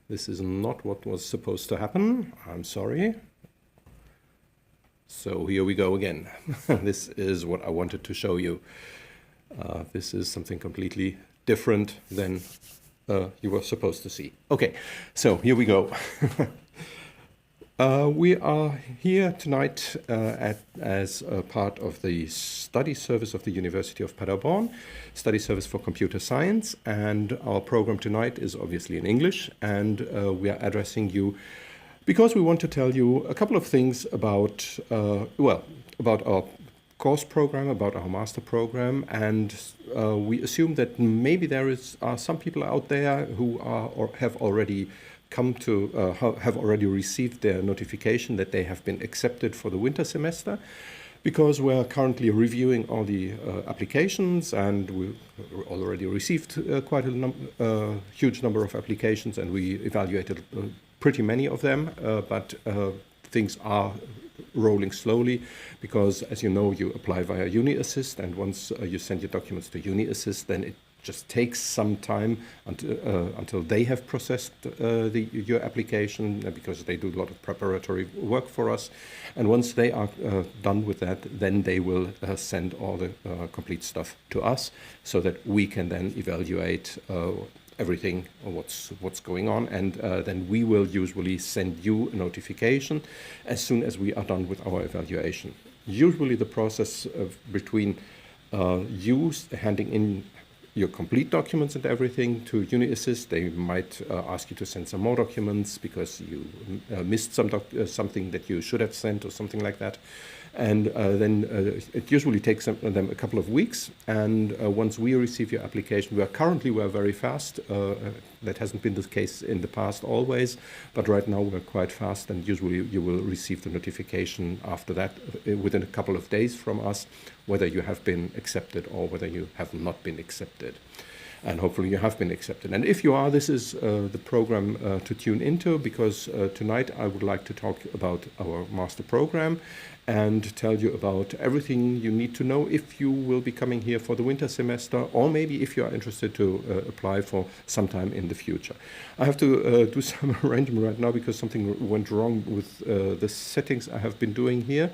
This is not what was supposed to happen. I'm sorry. So here we go again. This is what I wanted to show you. This is something completely different than you were supposed to see. Okay, so here we go. We are here tonight as a part of the study service of the University of Paderborn, study service for computer science, and our program tonight is obviously in English, and we are addressing you because we want to tell you a couple of things about, about our course program, about our master program, and we assume that maybe there are some people out there who are or have already have already received their notification that they have been accepted for the winter semester, because we're currently reviewing all the applications, and we already received quite a huge number of applications, and we evaluated pretty many of them, but things are rolling slowly because, as you know, you apply via UniAssist, and once you send your documents to UniAssist, then it just takes some time until they have processed your application, because they do a lot of preparatory work for us. And once they are done with that, then they will send all the complete stuff to us so that we can then evaluate everything, what's going on, and then we will usually send you a notification as soon as we are done with our evaluation. Usually the process between you handing in your complete documents and everything to UniAssist, they might ask you to send some more documents because you missed something that you should have sent or something like that. And then it usually takes them a couple of weeks. And once we receive your application, we're very fast. That hasn't been the case in the past always, but right now we're quite fast, and usually you will receive the notification after that within a couple of days from us, whether you have been accepted or whether you have not been accepted. And hopefully you have been accepted. And if you are, this is the program to tune into, because tonight I would like to talk about our master program and tell you about everything you need to know if you will be coming here for the winter semester, or maybe if you are interested to apply for some time in the future. I have to do some arrangement right now because something went wrong with the settings I have been doing here.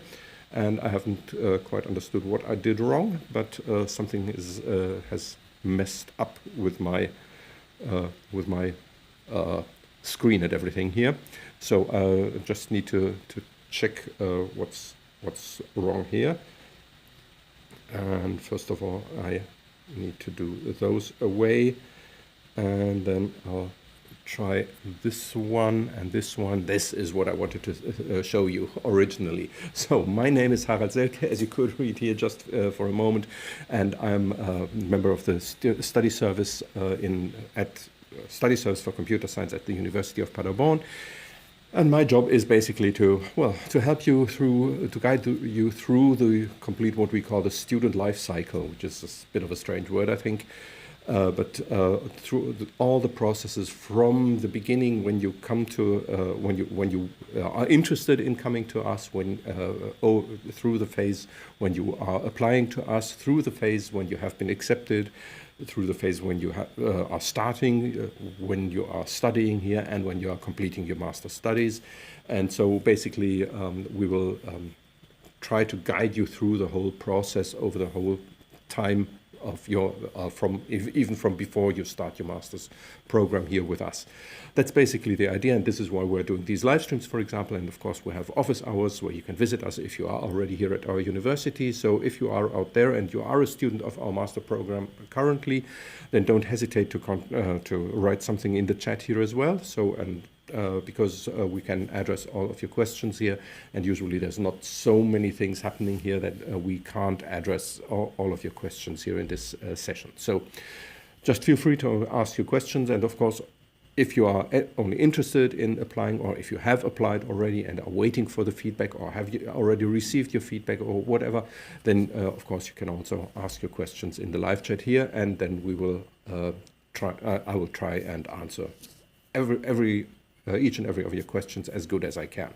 And I haven't quite understood what I did wrong, but something has messed up with my screen and everything here. So I just need to check what's wrong here. And first of all, I need to do those away, and then I'll try this one and this one. This is what I wanted to show you originally. So my name is Harald Selke, as you could read here just for a moment, and I'm a member of the study service at Study Service for Computer Science at the University of Paderborn. And my job is basically to help you to guide you through the complete what we call the student life cycle, which is a bit of a strange word, I think. But through all the processes from the beginning, when you come to when you are interested in coming to us, through the phase when you are applying to us, through the phase when you have been accepted, through the phase when you are starting, when you are studying here, and when you are completing your master studies. And so basically we will try to guide you through the whole process over the whole time of your even from before you start your master's program here with us. That's basically the idea, and this is why we're doing these live streams, for example. And of course we have office hours where you can visit us if you are already here at our university. So if you are out there and you are a student of our master program currently, then don't hesitate to write something in the chat here as well. So because we can address all of your questions here, and usually there's not so many things happening here that we can't address all of your questions here in this session. So just feel free to ask your questions, and of course, if you are only interested in applying, or if you have applied already and are waiting for the feedback, or have you already received your feedback or whatever, then of course you can also ask your questions in the live chat here, and then we will I will try and answer each and every of your questions as good as I can.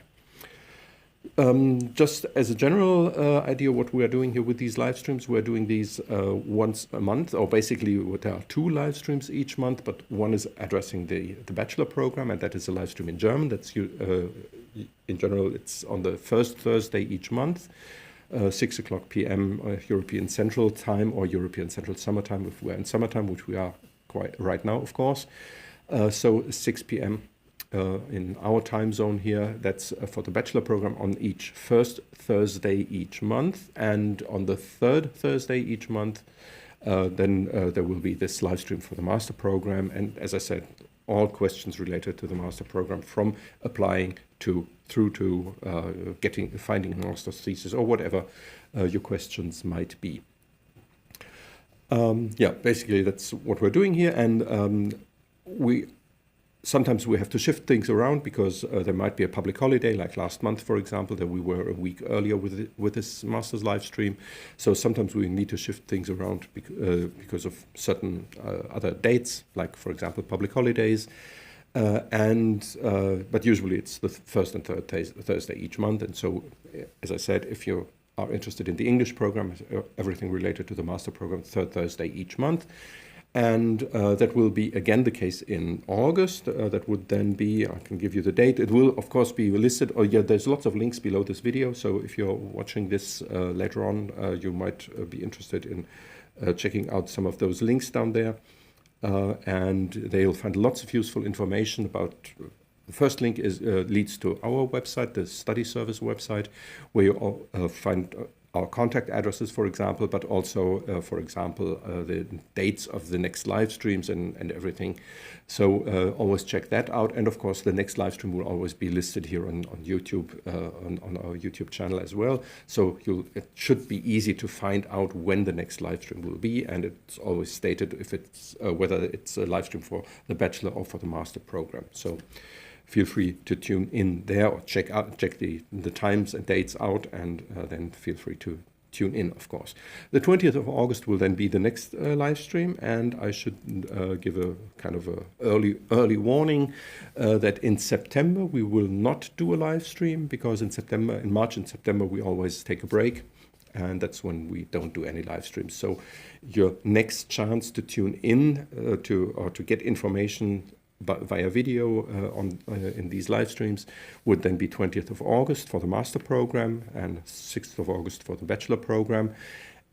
Just as a general idea, what we are doing here with these live streams, we're doing these once a month, or basically there are 2 live streams each month, but one is addressing the bachelor program, and that is a live stream in German. That's in general, it's on the first Thursday each month, 6 o'clock p.m. European Central Time or European Central Summertime if we're in summertime, which we are quite right now, of course. So 6 p.m. In our time zone here, that's for the bachelor program on each first Thursday each month, and on the third Thursday each month, then there will be this live stream for the master program. And as I said, all questions related to the master program, from applying through to finding a master's thesis or whatever your questions might be. Yeah, basically that's what we're doing here, and sometimes we have to shift things around because there might be a public holiday, like last month, for example, that we were a week earlier with this master's live stream. So sometimes we need to shift things around because of certain other dates, like, for example, public holidays. But usually it's the first and third Thursday each month. And so, as I said, if you are interested in the English program, everything related to the master program, third Thursday each month. And that will be again the case in August. That would then be, I can give you the date. It will, of course, be listed. Oh, yeah, there's lots of links below this video. So if you're watching this later on, you might be interested in checking out some of those links down there. And they'll find lots of useful information about. The first link leads to our website, the study service website, where you find our contact addresses, for example, but also, for example, the dates of the next live streams and everything. So always check that out. And of course, the next live stream will always be listed here on YouTube, on our YouTube channel as well. So it should be easy to find out when the next live stream will be. And it's always stated if it's whether it's a live stream for the bachelor or for the master program. So feel free to tune in there or check the times and dates out, and then feel free to tune in, of course. The 20th of August will then be the next live stream, and I should give a kind of a early warning that in September we will not do a live stream, because in March and September we always take a break. And that's when we don't do any live streams. So your next chance to tune in to get information via video in these live streams would then be 20th of August for the master program and 6th of August for the bachelor program.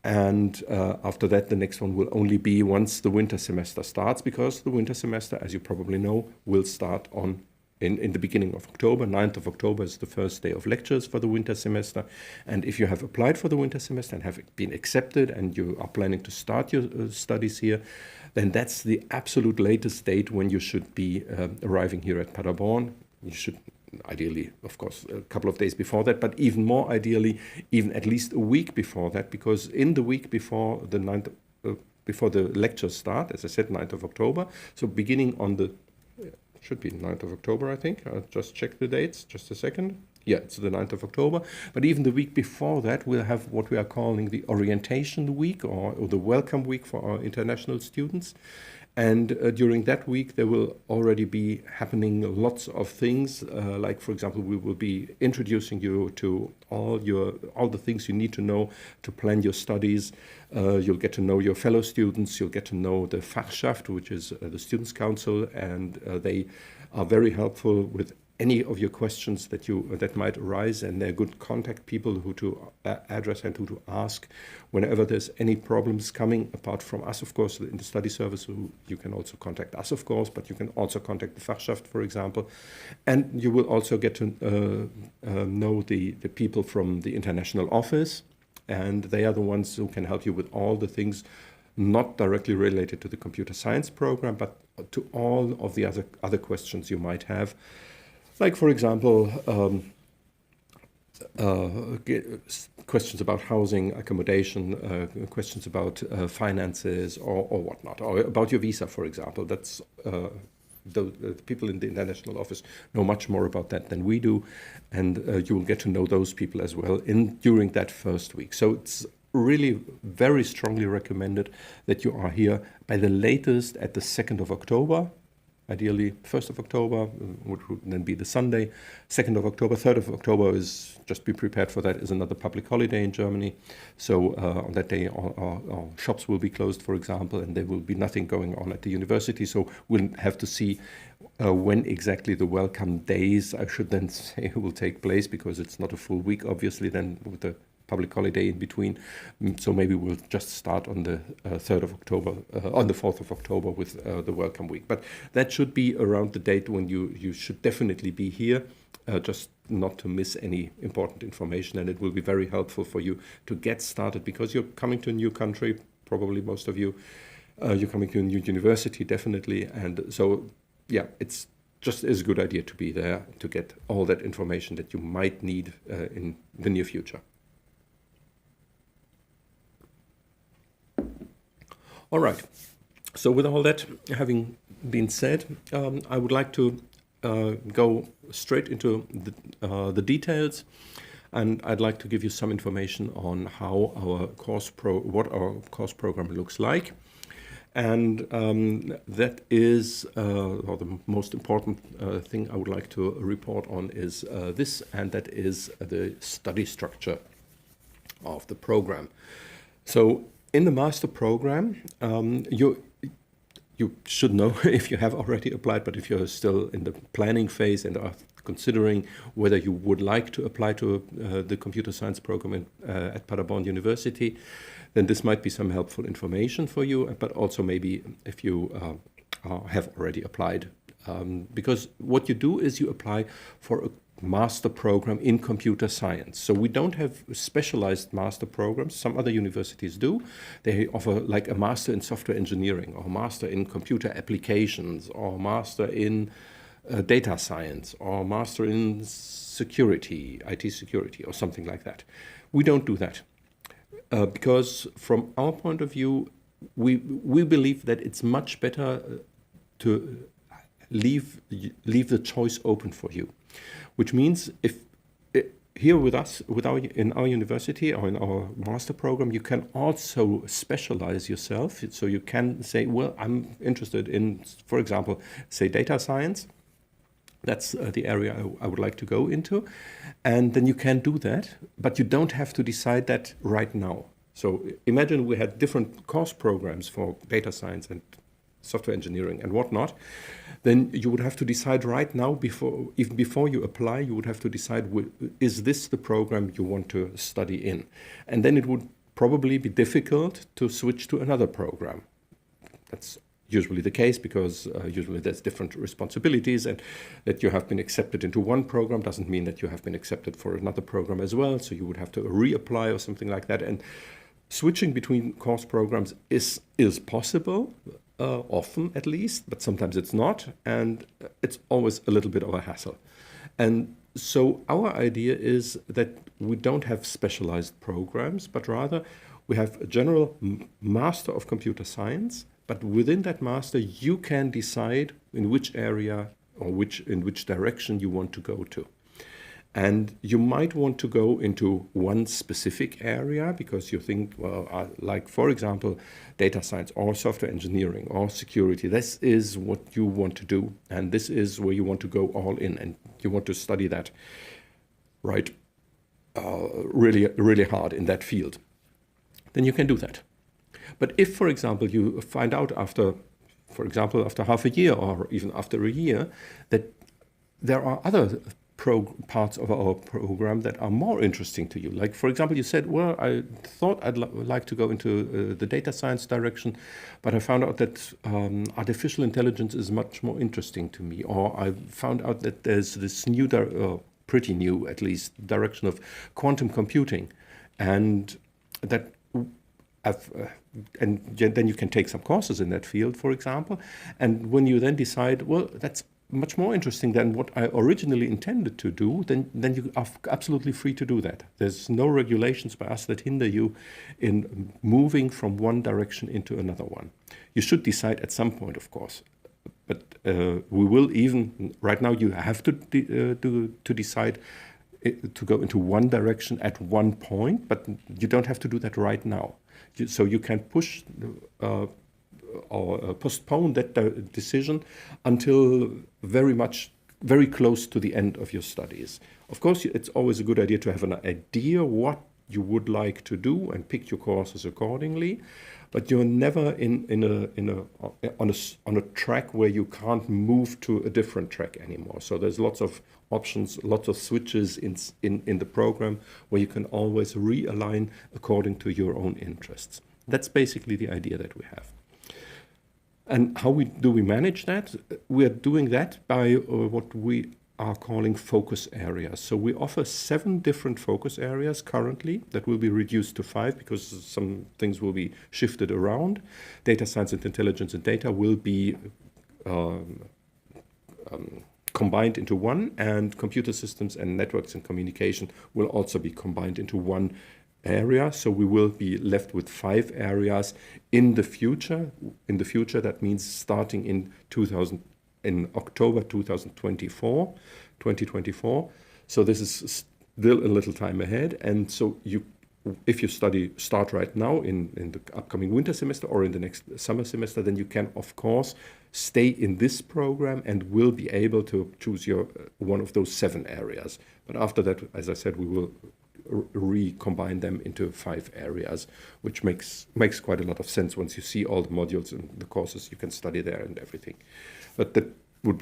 And after that, the next one will only be once the winter semester starts, because the winter semester, as you probably know, will start in the beginning of October. 9th of October is the first day of lectures for the winter semester. And if you have applied for the winter semester and have been accepted and you are planning to start your studies here, then that's the absolute latest date when you should be arriving here at Paderborn. You should ideally, of course, a couple of days before that, but even more ideally, even at least a week before that, because in the week before the 9th, before the lectures start, as I said, 9th of October, so beginning on the should be 9th of October, I think. I'll just check the dates, just a second. Yeah, it's the 9th of October. But even the week before that, we'll have what we are calling the orientation week, or the welcome week for our international students. And during that week, there will already be happening lots of things. Like, for example, we will be introducing you to all the things you need to know to plan your studies. You'll get to know your fellow students. You'll get to know the Fachschaft, which is the Students' Council, and they are very helpful with any of your questions that might arise, and they're good contact people who to address and who to ask whenever there's any problems coming. Apart from us, of course, in the study service, you can also contact us, of course, but you can also contact the Fachschaft, for example. And you will also get to know the people from the international office, and they are the ones who can help you with all the things not directly related to the computer science program, but to all of the other questions you might have. Like, for example, questions about housing, accommodation, questions about finances or whatnot, or about your visa, for example. That's the people in the international office know much more about that than we do, and you will get to know those people as well during that first week. So it's really very strongly recommended that you are here by the latest at the 2nd of October. ideally 1st of October, which would then be the Sunday. 2nd of October, 3rd of October is, just be prepared for that, is another public holiday in Germany. So on that day, our shops will be closed, for example, and there will be nothing going on at the university. So we'll have to see when exactly the welcome days, I should then say, will take place, because it's not a full week, obviously, then with the public holiday in between. So maybe we'll just start on the 3rd of October, on the 4th of October with the welcome week. But that should be around the date when you should definitely be here, just not to miss any important information. And it will be very helpful for you to get started, because you're coming to a new country, probably most of you. You're coming to a new university, definitely. And so, yeah, it's just as a good idea to be there to get all that information that you might need in the near future. All right, so with all that having been said, I would like to go straight into the details, and I'd like to give you some information on how what our course program looks like. And that is, or the most important thing I would like to report on is this, and that is the study structure of the program. So in the master program, you should know if you have already applied, but if you're still in the planning phase and are considering whether you would like to apply to the computer science program at Paderborn University, then this might be some helpful information for you, but also maybe if you have already applied. Because what you do is you apply for a master program in computer science. So we don't have specialized master programs. Some other universities do. They offer like a master in software engineering, or master in computer applications, or master in data science, or master in security, IT security, or something like that. We don't do that. Because from our point of view, we believe that it's much better to leave the choice open for you, which means if here with us, in our university or in our master program, you can also specialize yourself. So you can say, well, I'm interested in, for example, say data science. That's the area I would like to go into. And then you can do that, but you don't have to decide that right now. So imagine we had different course programs for data science and software engineering and whatnot. Then you would have to decide right now, even before you apply, you would have to decide, is this the program you want to study in? And then it would probably be difficult to switch to another program. That's usually the case, because usually there's different responsibilities, and that you have been accepted into one program doesn't mean that you have been accepted for another program as well. So you would have to reapply or something like that. And switching between course programs is possible, often at least, but sometimes it's not, and it's always a little bit of a hassle. And so our idea is that we don't have specialized programs, but rather we have a general master of computer science. But within that master, you can decide in which area or in which direction you want to go to. And you might want to go into one specific area because you think, well, like, for example, data science or software engineering or security. This is what you want to do. And this is where you want to go all in. And you want to study that, right, really, really hard in that field. Then you can do that. But if, for example, you find out after half a year or even after a year that there are other parts of our program that are more interesting to you. Like, for example, you said, well, I thought I'd like to go into the data science direction, but I found out that artificial intelligence is much more interesting to me. Or I found out that there's this new, pretty new at least, direction of quantum computing. And that and then you can take some courses in that field, for example. And when you then decide, well, that's much more interesting than what I originally intended to do, then you are absolutely free to do that. There's no regulations by us that hinder you in moving from one direction into another one. You should decide at some point, of course. But we will even, right now you have to decide to go into one direction at one point, but you don't have to do that right now. So you can push postpone that decision until very close to the end of your studies. Of course, it's always a good idea to have an idea what you would like to do and pick your courses accordingly. But you're never on a track where you can't move to a different track anymore. So there's lots of options, lots of switches in the program where you can always realign according to your own interests. That's basically the idea that we have. And how do we manage that? We are doing that by what we are calling focus areas. So we offer 7 different focus areas currently that will be reduced to 5 because some things will be shifted around. Data science and intelligence and data will be combined into one, and computer systems and networks and communication will also be combined into one area. So we will be left with 5 areas in the future. In the future, that means starting in October 2024. So this is still a little time ahead. And so if you start right now in the upcoming winter semester or in the next summer semester, then you can, of course, stay in this program and will be able to choose one of those 7 areas. But after that, as I said, we will recombine them into 5 areas, which makes quite a lot of sense once you see all the modules and the courses you can study there and everything. But that would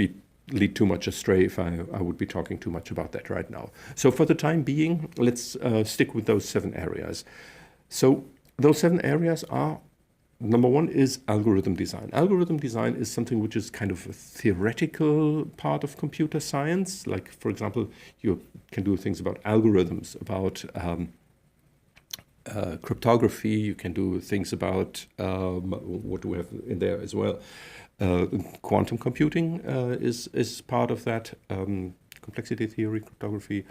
lead too much astray if I would be talking too much about that right now. So for the time being, let's stick with those 7 areas. So those 7 areas are, number 1 is algorithm design. Algorithm design is something which is kind of a theoretical part of computer science. Like, for example, you can do things about algorithms, about cryptography. You can do things about, what do we have in there as well? Quantum computing is part of that. Complexity theory, cryptography,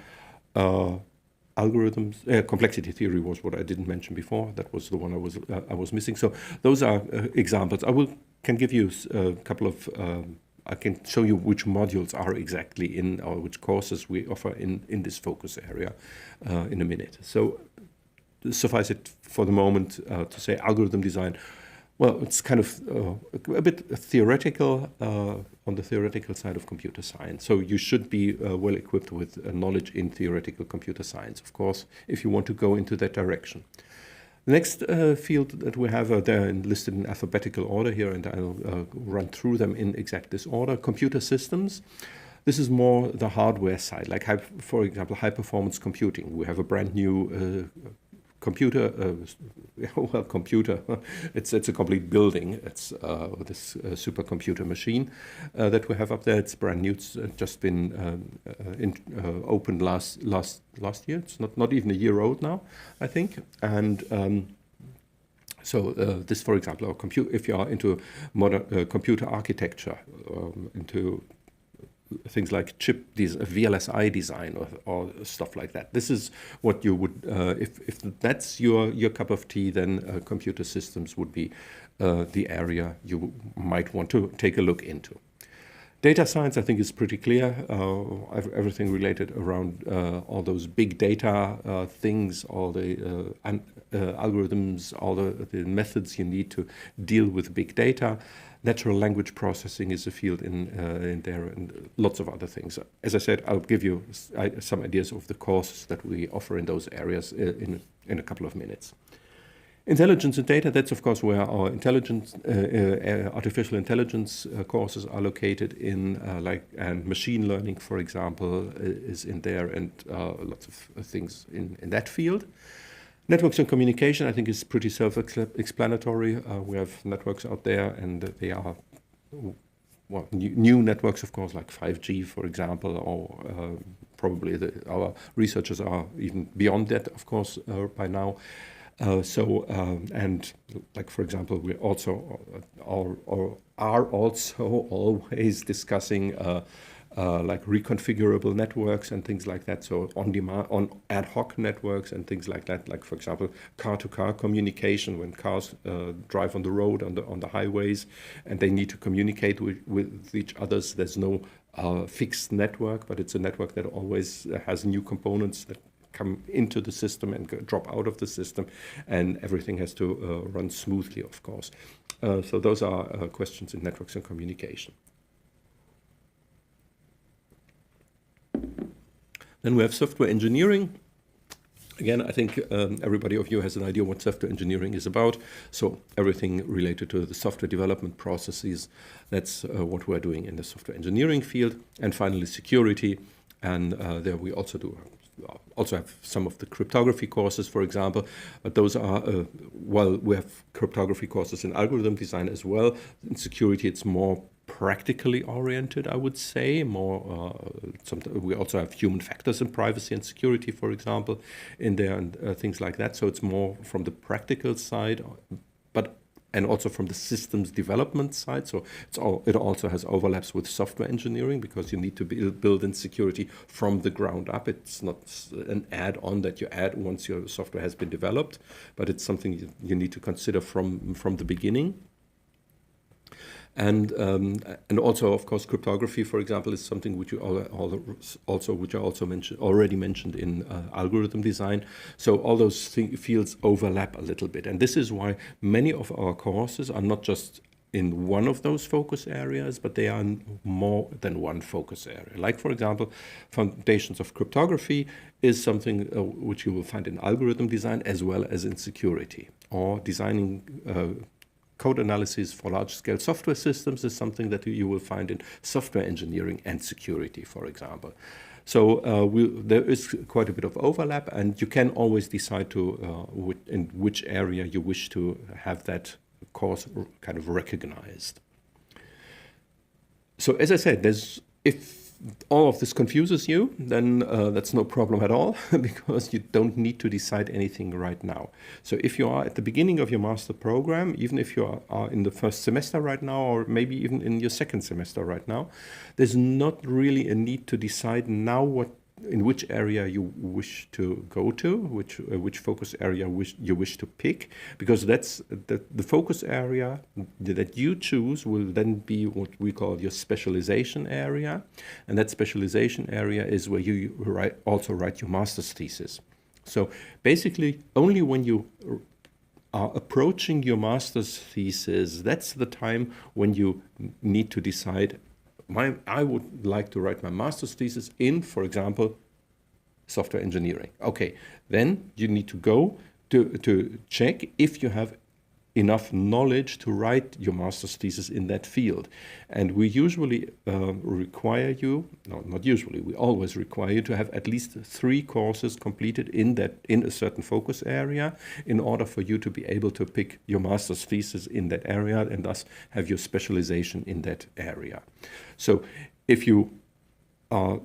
algorithms. Complexity theory was what I didn't mention before. That was the one I was missing. So those are examples. I can give you a couple of. I can show you which modules are exactly in, or which courses we offer in this focus area in a minute. So suffice it for the moment to say algorithm design. Well, it's kind of a bit theoretical on the theoretical side of computer science. So you should be well equipped with knowledge in theoretical computer science, of course, if you want to go into that direction. The next field that we have, they're listed in alphabetical order here, and I'll run through them in exact this order. Computer systems. This is more the hardware side, like, for example, high-performance computing. We have a brand new computer, it's a complete building. It's this supercomputer machine that we have up there. It's brand new. It's just been opened last year. It's not even a year old now, I think. And so this, for example, if you are into modern computer architecture, into things like chip VLSI design or stuff like that. This is what you would, if that's your cup of tea, then computer systems would be the area you might want to take a look into. Data science, I think, is pretty clear. Everything related around all those big data things, all the algorithms, all the methods you need to deal with big data. Natural language processing is a field in there, and lots of other things. As I said, I'll give you some ideas of the courses that we offer in those areas in a couple of minutes. Intelligence and data, that's of course where our artificial intelligence courses are located in, and machine learning, for example, is in there, and lots of things in that field. Networks and communication, I think, is pretty self-explanatory. We have networks out there, and they are, well, new networks, of course, like 5G, for example, or probably our researchers are even beyond that, of course, by now. And like, for example, we also are also always discussing like reconfigurable networks and things like that. So on ad hoc networks and things like that. Like, for example, car-to-car communication, when cars drive on the road, on the highways, and they need to communicate with each other. There's no fixed network, but it's a network that always has new components that come into the system and drop out of the system, and everything has to run smoothly, of course. So those are questions in networks and communication. Then we have software engineering. Again, I think everybody of you has an idea what software engineering is about. So everything related to the software development processes, that's what we're doing in the software engineering field. And finally, security. And there we also have some of the cryptography courses, for example. But those are, well, we have cryptography courses in algorithm design as well. In security, it's more practically oriented, I would say. We also have human factors in privacy and security, for example, in there, and things like that. So it's more from the practical side, and also from the systems development side. So it also has overlaps with software engineering, because you need to build in security from the ground up. It's not an add-on that you add once your software has been developed, but it's something you need to consider from the beginning. And also, of course, cryptography, for example, is something which I also already mentioned in algorithm design. So all those fields overlap a little bit, and this is why many of our courses are not just in one of those focus areas, but they are in more than one focus area. Like, for example, foundations of cryptography is something which you will find in algorithm design as well as in security, or designing code analysis for large-scale software systems is something that you will find in software engineering and security, for example. So there is quite a bit of overlap, and you can always decide in which area you wish to have that course kind of recognized. So as I said, if all of this confuses you, then that's no problem at all, because you don't need to decide anything right now. So if you are at the beginning of your master program, even if you are in the first semester right now, or maybe even in your second semester right now, there's not really a need to decide now in which area you wish to go to, which focus area you wish to pick, because that's the focus area that you choose will then be what we call your specialization area, and that specialization area is where you also write your master's thesis. So basically, only when you are approaching your master's thesis, that's the time when you need to decide, I would like to write my master's thesis in, for example, software engineering. Okay, then you need to go to check if you have enough knowledge to write your master's thesis in that field. And we usually require you, no, not usually, we always require you to have at least 3 courses completed in a certain focus area in order for you to be able to pick your master's thesis in that area and thus have your specialization in that area. So if you are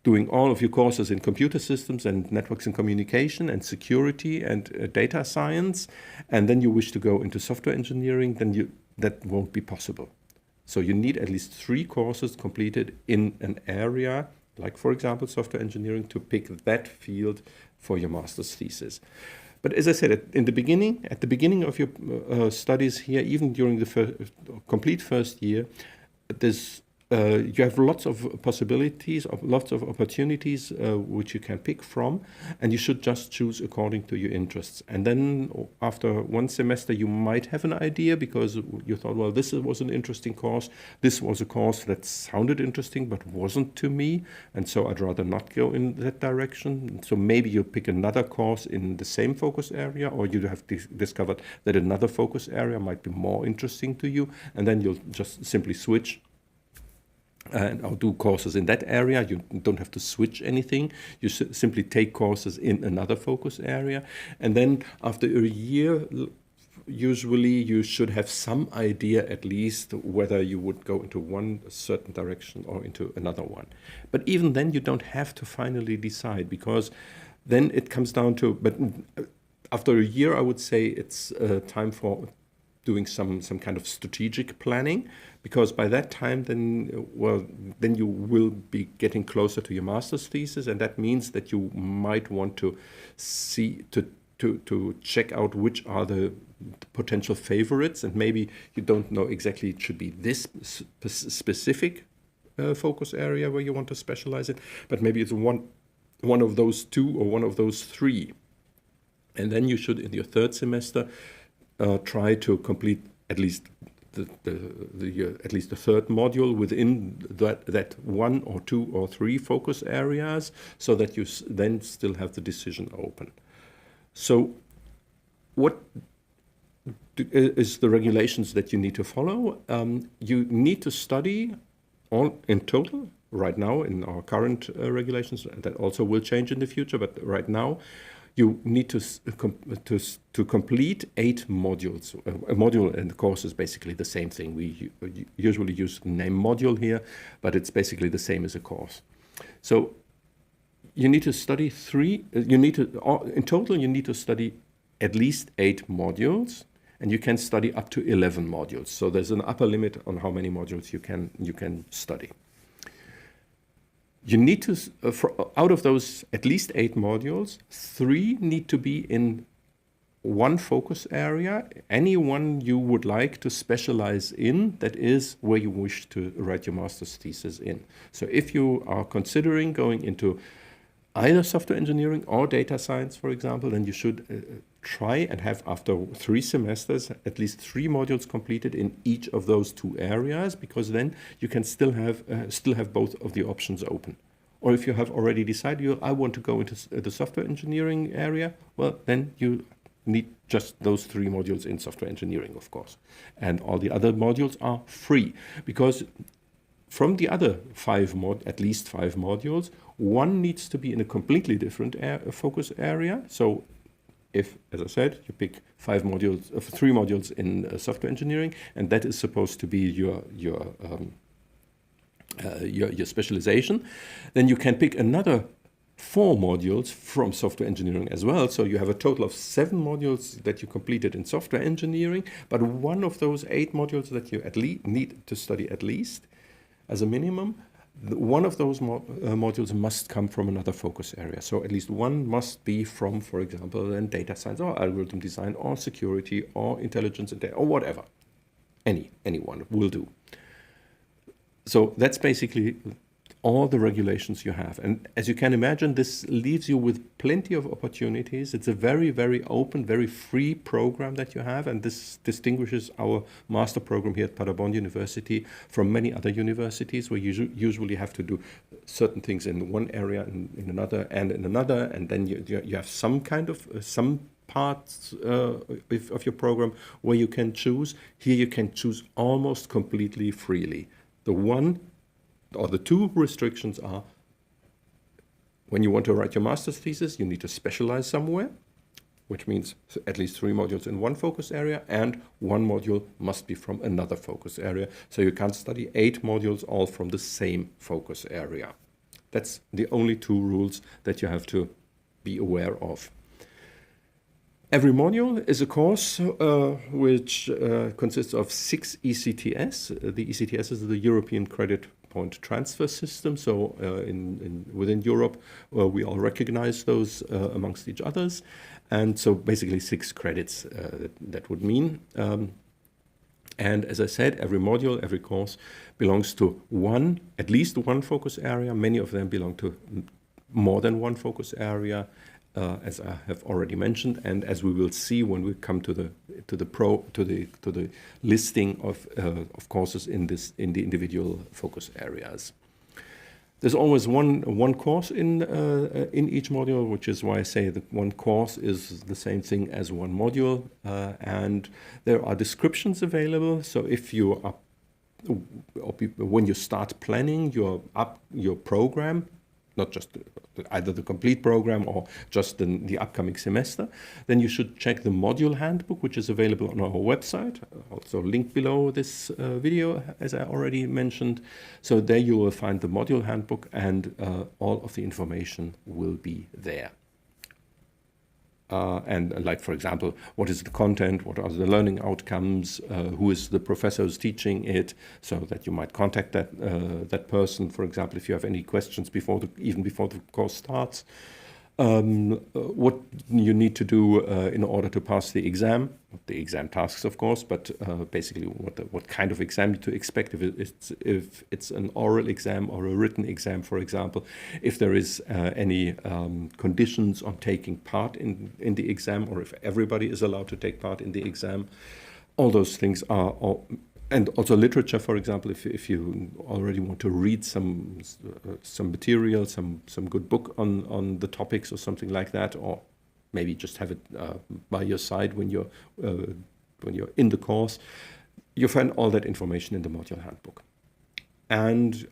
doing all of your courses in computer systems and networks and communication and security and data science, and then you wish to go into software engineering, then that won't be possible. So you need at least 3 courses completed in an area, like, for example, software engineering, to pick that field for your master's thesis. But as I said, at the beginning of your studies here, even during the complete first year, you have lots of possibilities, lots of opportunities which you can pick from, and you should just choose according to your interests. And then after one semester, you might have an idea because you thought, well, this was an interesting course. This was a course that sounded interesting but wasn't to me, and so I'd rather not go in that direction. So maybe you'll pick another course in the same focus area, or you have discovered that another focus area might be more interesting to you, and then you'll just simply switch and do courses in that area. You don't have to switch anything. You simply take courses in another focus area. And then after a year, usually you should have some idea at least whether you would go into one certain direction or into another one. But even then, you don't have to finally decide, because then it comes down to, but after a year, I would say it's time for doing some kind of strategic planning, because by that time, then you will be getting closer to your master's thesis, and that means that you might want to check out which are the potential favorites, and maybe you don't know exactly it should be this specific focus area where you want to specialize in, but maybe it's one of those 2 or one of those 3, and then you should, in your third semester, try to complete at least at least the third module within that one or two or three focus areas, so that you then still have the decision open. So what is the regulations that you need to follow? You need to study all in total right now in our current regulations. That also will change in the future, but right now you need to complete 8 modules. A module and the course is basically the same thing. We usually use the name module here, but it's basically the same as a course. So you need to study in total you need to study at least 8 modules, and you can study up to 11 modules. So there's an upper limit on how many modules you can study. You need to, out of those at least 8 modules, 3 need to be in one focus area, any one you would like to specialize in, that is where you wish to write your master's thesis in. So if you are considering going into either software engineering or data science, for example, then you should try and have, after 3 semesters, at least 3 modules completed in each of those 2 areas, because then you can still have both of the options open. Or if you have already decided, I want to go into the software engineering area, well, then you need just those 3 modules in software engineering, of course. And all the other modules are free, because from the other at least 5 modules, one needs to be in a completely different focus area. So if, as I said, you pick 3 modules in software engineering, and that is supposed to be your specialization, then you can pick another 4 modules from software engineering as well. So you have a total of 7 modules that you completed in software engineering, but one of those 8 modules that you at least need to study at least as a minimum, one of those modules must come from another focus area. So at least one must be from, for example, then data science or algorithm design or security or intelligence or whatever. Any one will do. So that's basically all the regulations you have. And as you can imagine, this leaves you with plenty of opportunities. It's a very, very open, very free program that you have, and this distinguishes our master program here at Paderborn University from many other universities, where you usually have to do certain things in one area, in another, and then you have some kind of some parts of your program where you can choose. Here you can choose almost completely freely. The 2 restrictions are: when you want to write your master's thesis, you need to specialize somewhere, which means at least 3 modules in one focus area, and 1 module must be from another focus area. So you can't study 8 modules all from the same focus area. That's the only 2 rules that you have to be aware of. Every module is a course which consists of 6 ECTS. The ECTS is the European Credit Point Transfer System. So within Europe, we all recognize those amongst each others. And so basically 6 credits that would mean. And as I said, every module, every course belongs to at least one focus area. Many of them belong to more than one focus area, as I have already mentioned, and as we will see when we come to the listing of courses in the individual focus areas. There's always one course in each module, which is why I say that one course is the same thing as one module, and there are descriptions available. So if you are, when you start planning your program, not just either the complete program or just the upcoming semester, then you should check the module handbook, which is available on our website, also linked below this video, as I already mentioned. So there you will find the module handbook, and all of the information will be there. And like, for example, what is the content, what are the learning outcomes, who is the professor who's teaching it, so that you might contact that person, for example, if you have any questions even before the course starts. What you need to do in order to pass the exam tasks, of course, but basically what kind of exam to expect, if it's an oral exam or a written exam, for example, if there is any conditions on taking part in the exam, or if everybody is allowed to take part in the exam. all those things are, and also literature, for example, if you already want to read some material, some good book on the topics or something like that, or maybe just have it by your side when you're in the course, you find all that information in the module handbook. And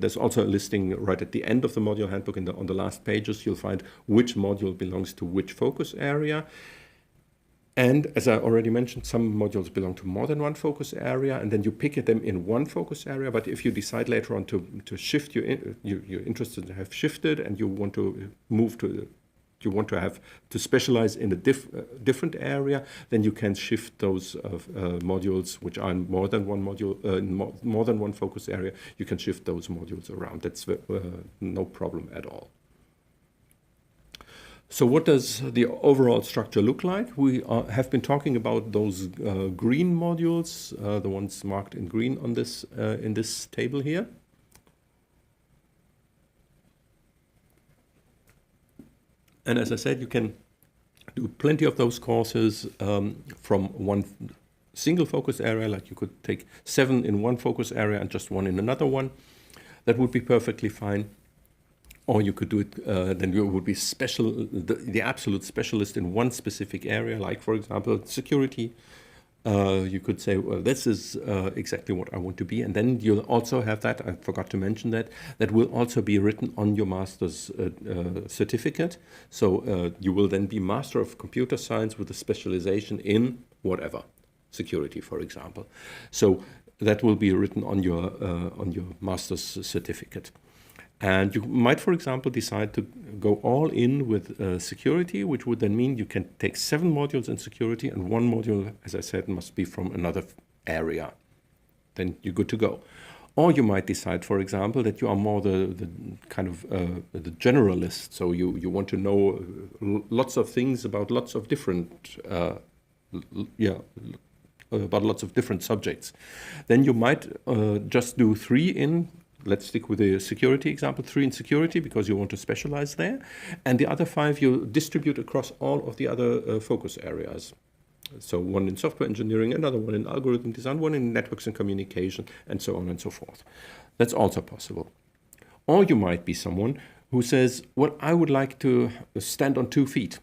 there's also a listing right at the end of the module handbook. On the last pages, you'll find which module belongs to which focus area. And as I already mentioned, some modules belong to more than one focus area, and then you pick them in one focus area. But if you decide later on to shift, you're interested to have shifted, and you want to move to, you want to have to specialize in a different area, then you can shift those modules, which are in more than one module, more than one focus area. You can shift those modules around. That's no problem at all. So what does the overall structure look like? We have been talking about those green modules, the ones marked in green on this in this table here. And as I said, you can do plenty of those courses from one single focus area, like you could take 7 in one focus area and just 1 in another one. That would be perfectly fine. Or you could do it, then you would be the absolute specialist in one specific area, like, for example, security. You could say, well, this is exactly what I want to be. And then you'll also have that, I forgot to mention that will also be written on your master's certificate. So you will then be Master of Computer Science with a specialization in whatever, security, for example. So that will be written on your master's certificate. And you might, for example, decide to go all in with security, which would then mean you can take 7 modules in security, and 1 module, as I said, must be from another area. Then you're good to go. Or you might decide, for example, that you are more the kind of the generalist. So you want to know lots of things about lots of different about lots of different subjects. Then you might just do 3 in. Let's stick with the security example, 3 in security, because you want to specialize there. And the other 5 you distribute across all of the other focus areas. So 1 in software engineering, another 1 in algorithm design, 1 in networks and communication, and so on and so forth. That's also possible. Or you might be someone who says, well, I would like to stand on 2 feet,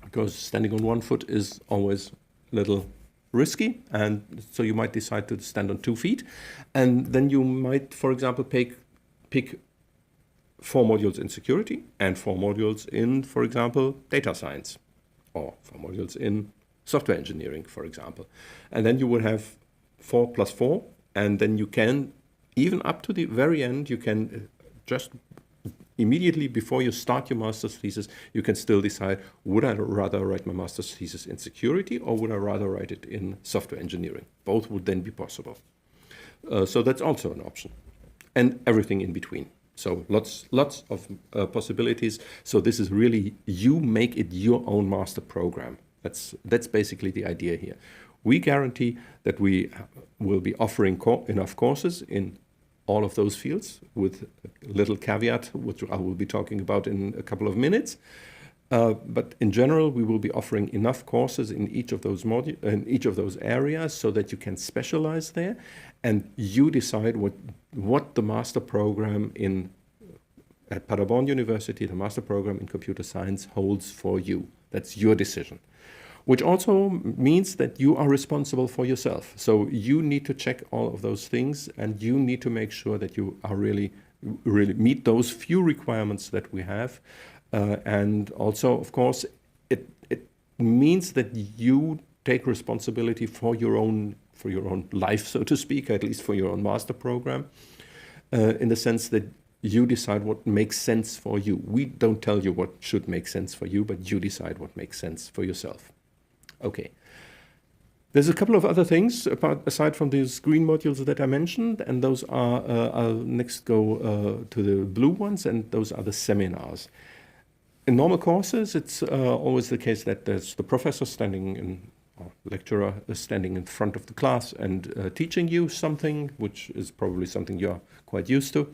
because standing on 1 foot is always a little risky, and so you might decide to stand on 2 feet, and then you might, for example, pick 4 modules in security and 4 modules in, for example, data science, or 4 modules in software engineering, for example. And then you would have 4 plus 4, and then you can, even up to the very end, you can just immediately before you start your master's thesis, you can still decide, would I rather write my master's thesis in security, or would I rather write it in software engineering? Both would then be possible. So that's also an option. And everything in between. So lots of possibilities. So this is really, you make it your own master program. That's basically the idea here. We guarantee that we will be offering enough courses in all of those fields, with a little caveat, which I will be talking about in a couple of minutes. But in general, we will be offering enough courses in each of those areas so that you can specialize there, and you decide what the master program at Paderborn University, the master program in computer science, holds for you. That's your decision. Which also means that you are responsible for yourself. So you need to check all of those things, and you need to make sure that you are really meet those few requirements that we have. And also, of course, it means that you take responsibility for your own life, so to speak, at least for your own master program, in the sense that you decide what makes sense for you. We don't tell you what should make sense for you, but you decide what makes sense for yourself. Okay. There's a couple of other things aside from these green modules that I mentioned, and those are, I'll next go to the blue ones, and those are the seminars. In normal courses, it's always the case that there's the professor or lecturer standing in front of the class and teaching you something, which is probably something you're quite used to,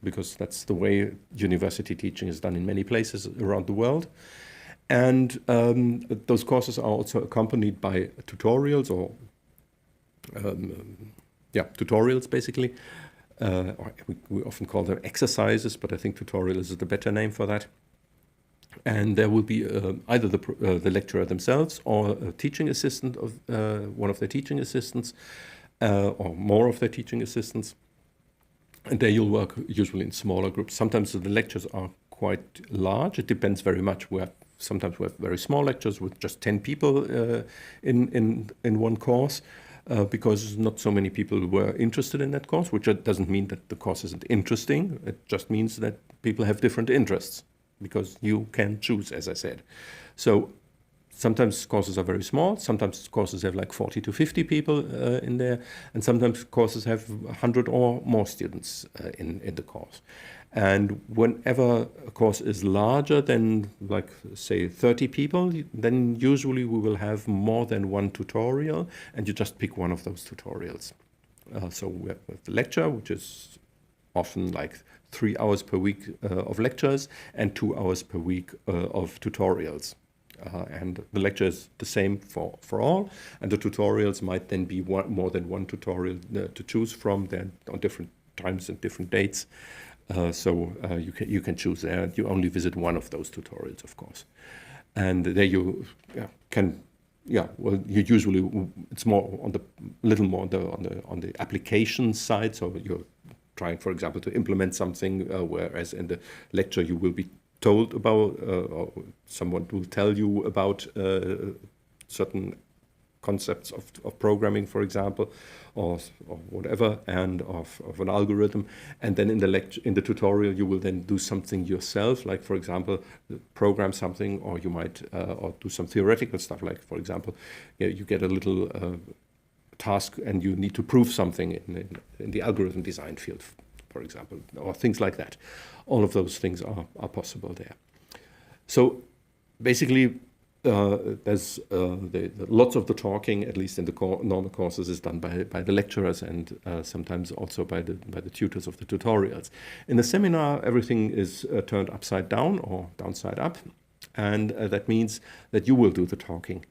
because that's the way university teaching is done in many places around the world. And those courses are also accompanied by tutorials or tutorials basically. Or we often call them exercises, but I think tutorial is the better name for that. And there will be either the lecturer themselves or a teaching assistant of one of their teaching assistants or more of their teaching assistants. And there you'll work usually in smaller groups. Sometimes the lectures are quite large. It depends very much. Sometimes we have very small lectures with just 10 people in one course. Because not so many people were interested in that course, which doesn't mean that the course isn't interesting. It just means that people have different interests, because you can choose, as I said. So sometimes courses are very small, sometimes courses have like 40 to 50 people in there, and sometimes courses have 100 or more students in the course. And whenever a course is larger than, like, say, 30 people, then usually we will have more than one tutorial, and you just pick one of those tutorials. So we have the lecture, which is often like 3 hours per week of lectures and 2 hours per week of tutorials. And the lecture is the same for all, and the tutorials might then be more than one tutorial to choose from. They're on different times and different dates. So you can choose there. You only visit one of those tutorials, of course, and there you can. Well, you usually it's more on the little more on the application side. So you're trying, for example, to implement something, whereas in the lecture you will be told about, or someone will tell you about certain concepts of programming, for example, or whatever, and of an algorithm. And then in the tutorial, you will then do something yourself, like, for example, program something, or you might or do some theoretical stuff, like, for example, you get a little task and you need to prove something in the algorithm design field, for example, or things like that. All of those things are possible there. So basically, there's lots of the talking, at least in the normal courses, is done by the lecturers, and sometimes also by the tutors of the tutorials. In the seminar, everything is turned upside down or downside up, and that means that you will do the talking.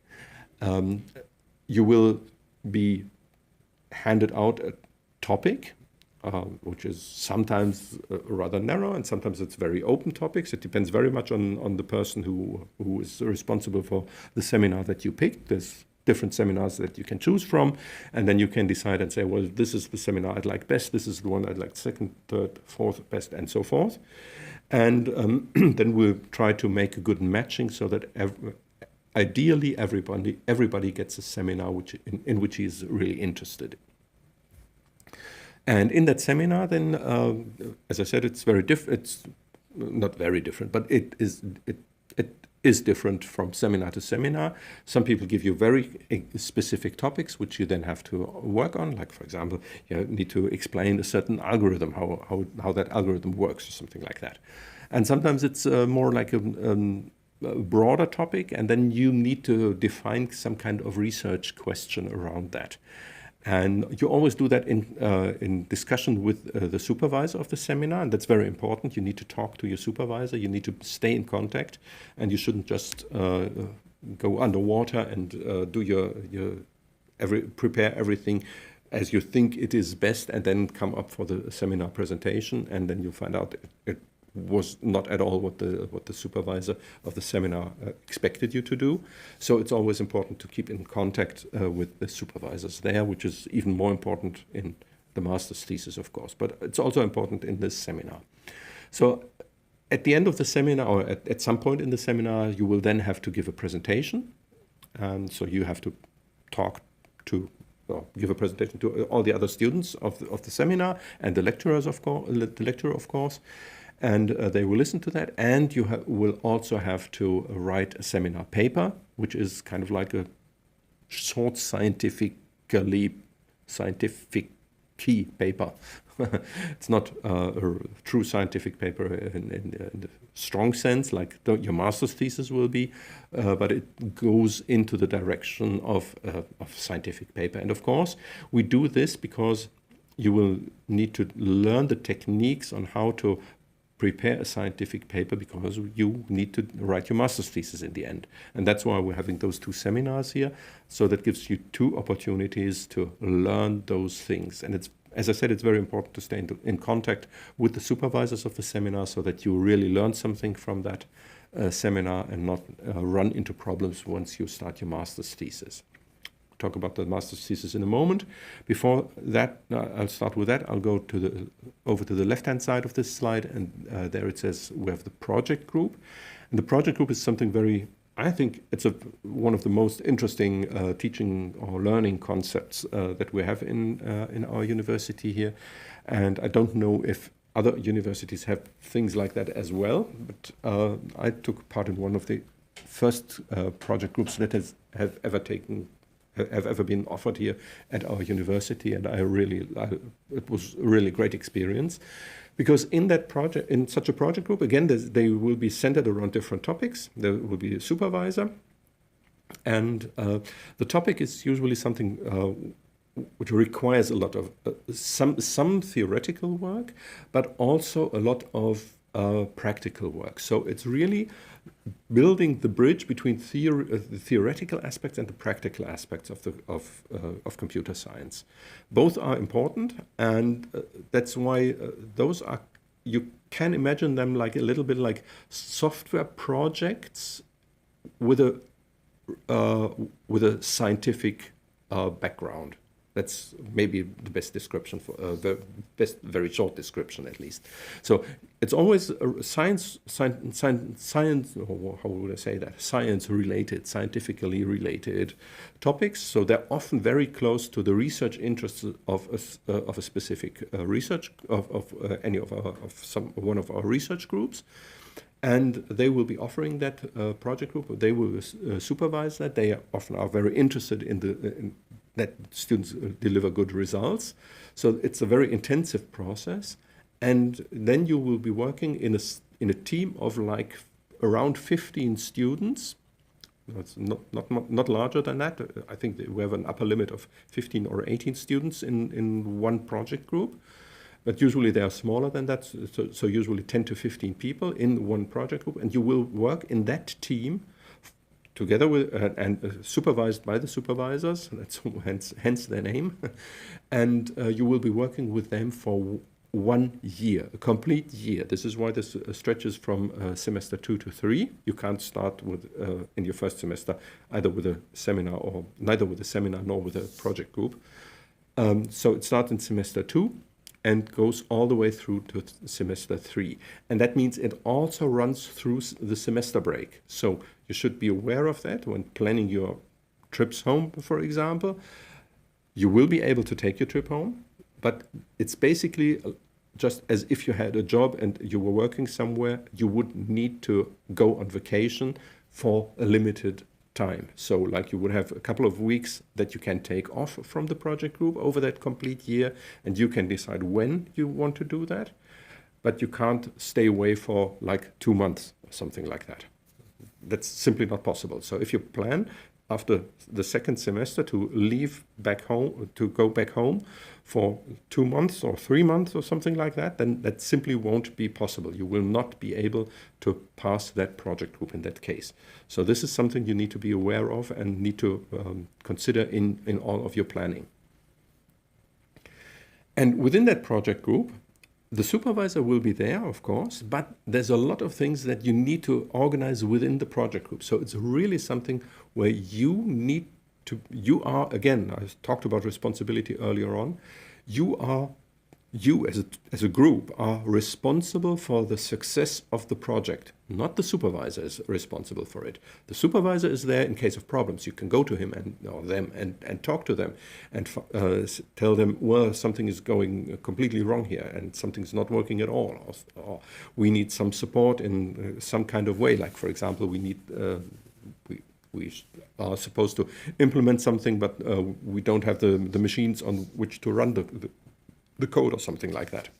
You will be handed out a topic, which is sometimes rather narrow, and sometimes it's very open topics. It depends very much on the person who is responsible for the seminar that you pick. There's different seminars that you can choose from, and then you can decide and say, well, this is the seminar I'd like best, this is the one I'd like second, third, fourth best, and so forth. And then we'll try to make a good matching so that ideally everybody gets a seminar in which he is really interested in. And in that seminar, then, as I said, it's very different. It's not very different, but it is different from seminar to seminar. Some people give you very specific topics, which you then have to work on. Like, for example, you need to explain a certain algorithm, how that algorithm works, or something like that. And sometimes it's more like a broader topic, and then you need to define some kind of research question around that. And you always do that in discussion with the supervisor of the seminar, and that's very important. You need to talk to your supervisor. You need to stay in contact, and you shouldn't just go underwater and prepare everything as you think it is best, and then come up for the seminar presentation, and then you find out it was not at all what the supervisor of the seminar expected you to do. So it's always important to keep in contact with the supervisors there, which is even more important in the master's thesis, of course, but it's also important in this seminar. So at the end of the seminar, or at some point in the seminar, you will then have to give a presentation. So you have to give a presentation to all the other students of the seminar and the lecturers, of course, the lecturer, of course. And they will listen to that, and you will also have to write a seminar paper, which is kind of like a short scientific key paper. It's not a true scientific paper in the strong sense, like your master's thesis will be, but it goes into the direction of scientific paper. And of course, we do this because you will need to learn the techniques on how to prepare a scientific paper because you need to write your master's thesis in the end. And that's why we're having those 2 seminars here. So that gives you 2 opportunities to learn those things. And it's, as I said, it's very important to stay in contact with the supervisors of the seminar so that you really learn something from that seminar and not run into problems once you start your master's thesis. Talk about the master's thesis in a moment. Before that, I'll start with that. I'll go over to the left-hand side of this slide, and there it says we have the project group. And the project group is something very, I think it's one of the most interesting teaching or learning concepts that we have in our university here. And I don't know if other universities have things like that as well, but I took part in one of the first project groups that have ever been offered here at our university, and it was a really great experience, because in such a project group, again, they will be centered around different topics. There will be a supervisor, and the topic is usually something which requires a lot of some theoretical work, but also a lot of practical work. So it's really building the bridge between the theoretical aspects and the practical aspects of computer science. Both are important, and that's why those are, you can imagine them like a little bit like software projects with a scientific background. That's maybe the best description for the best, very short description at least. So it's always science. Or how would I say that? Science-related, scientifically related topics. So they're often very close to the research interests of a specific research of one of our research groups. And they will be offering that project group. They will supervise that. They often are very interested in that students deliver good results. So it's a very intensive process. And then you will be working in a team of like around 15 students. It's not larger than that. I think we have an upper limit of 15 or 18 students in one project group. But usually they are smaller than that, so usually 10 to 15 people in one project group, and you will work in that team together with and supervised by the supervisors. That's hence their name, and you will be working with them for 1 year, a complete year. This is why this stretches from semester 2 to 3. You can't start with in your first semester either with a seminar or neither with a seminar nor with a project group. So it starts in semester 2. And goes all the way through to semester 3. And that means it also runs through the semester break. So you should be aware of that when planning your trips home, for example. You will be able to take your trip home, but it's basically just as if you had a job and you were working somewhere, you would need to go on vacation for a limited time. So like you would have a couple of weeks that you can take off from the project group over that complete year, and you can decide when you want to do that, but you can't stay away for like 2 months or something like that. That's simply not possible. So if you plan after the second semester to leave back home, to go back home for 2 months or 3 months or something like that, then that simply won't be possible. You will not be able to pass that project group in that case. So this is something you need to be aware of and need to consider in all of your planning. And within that project group, the supervisor will be there, of course, but there's a lot of things that you need to organize within the project group. So it's really something where you are, again, I talked about responsibility earlier on, you as a group are responsible for the success of the project. Not the supervisor is responsible for it. The supervisor is there in case of problems. You can go to him or them and talk to them and tell them, well, something is going completely wrong here and something's not working at all. Or we need some support in some kind of way. Like, for example, we are supposed to implement something, but we don't have the machines on which to run the code or something like that.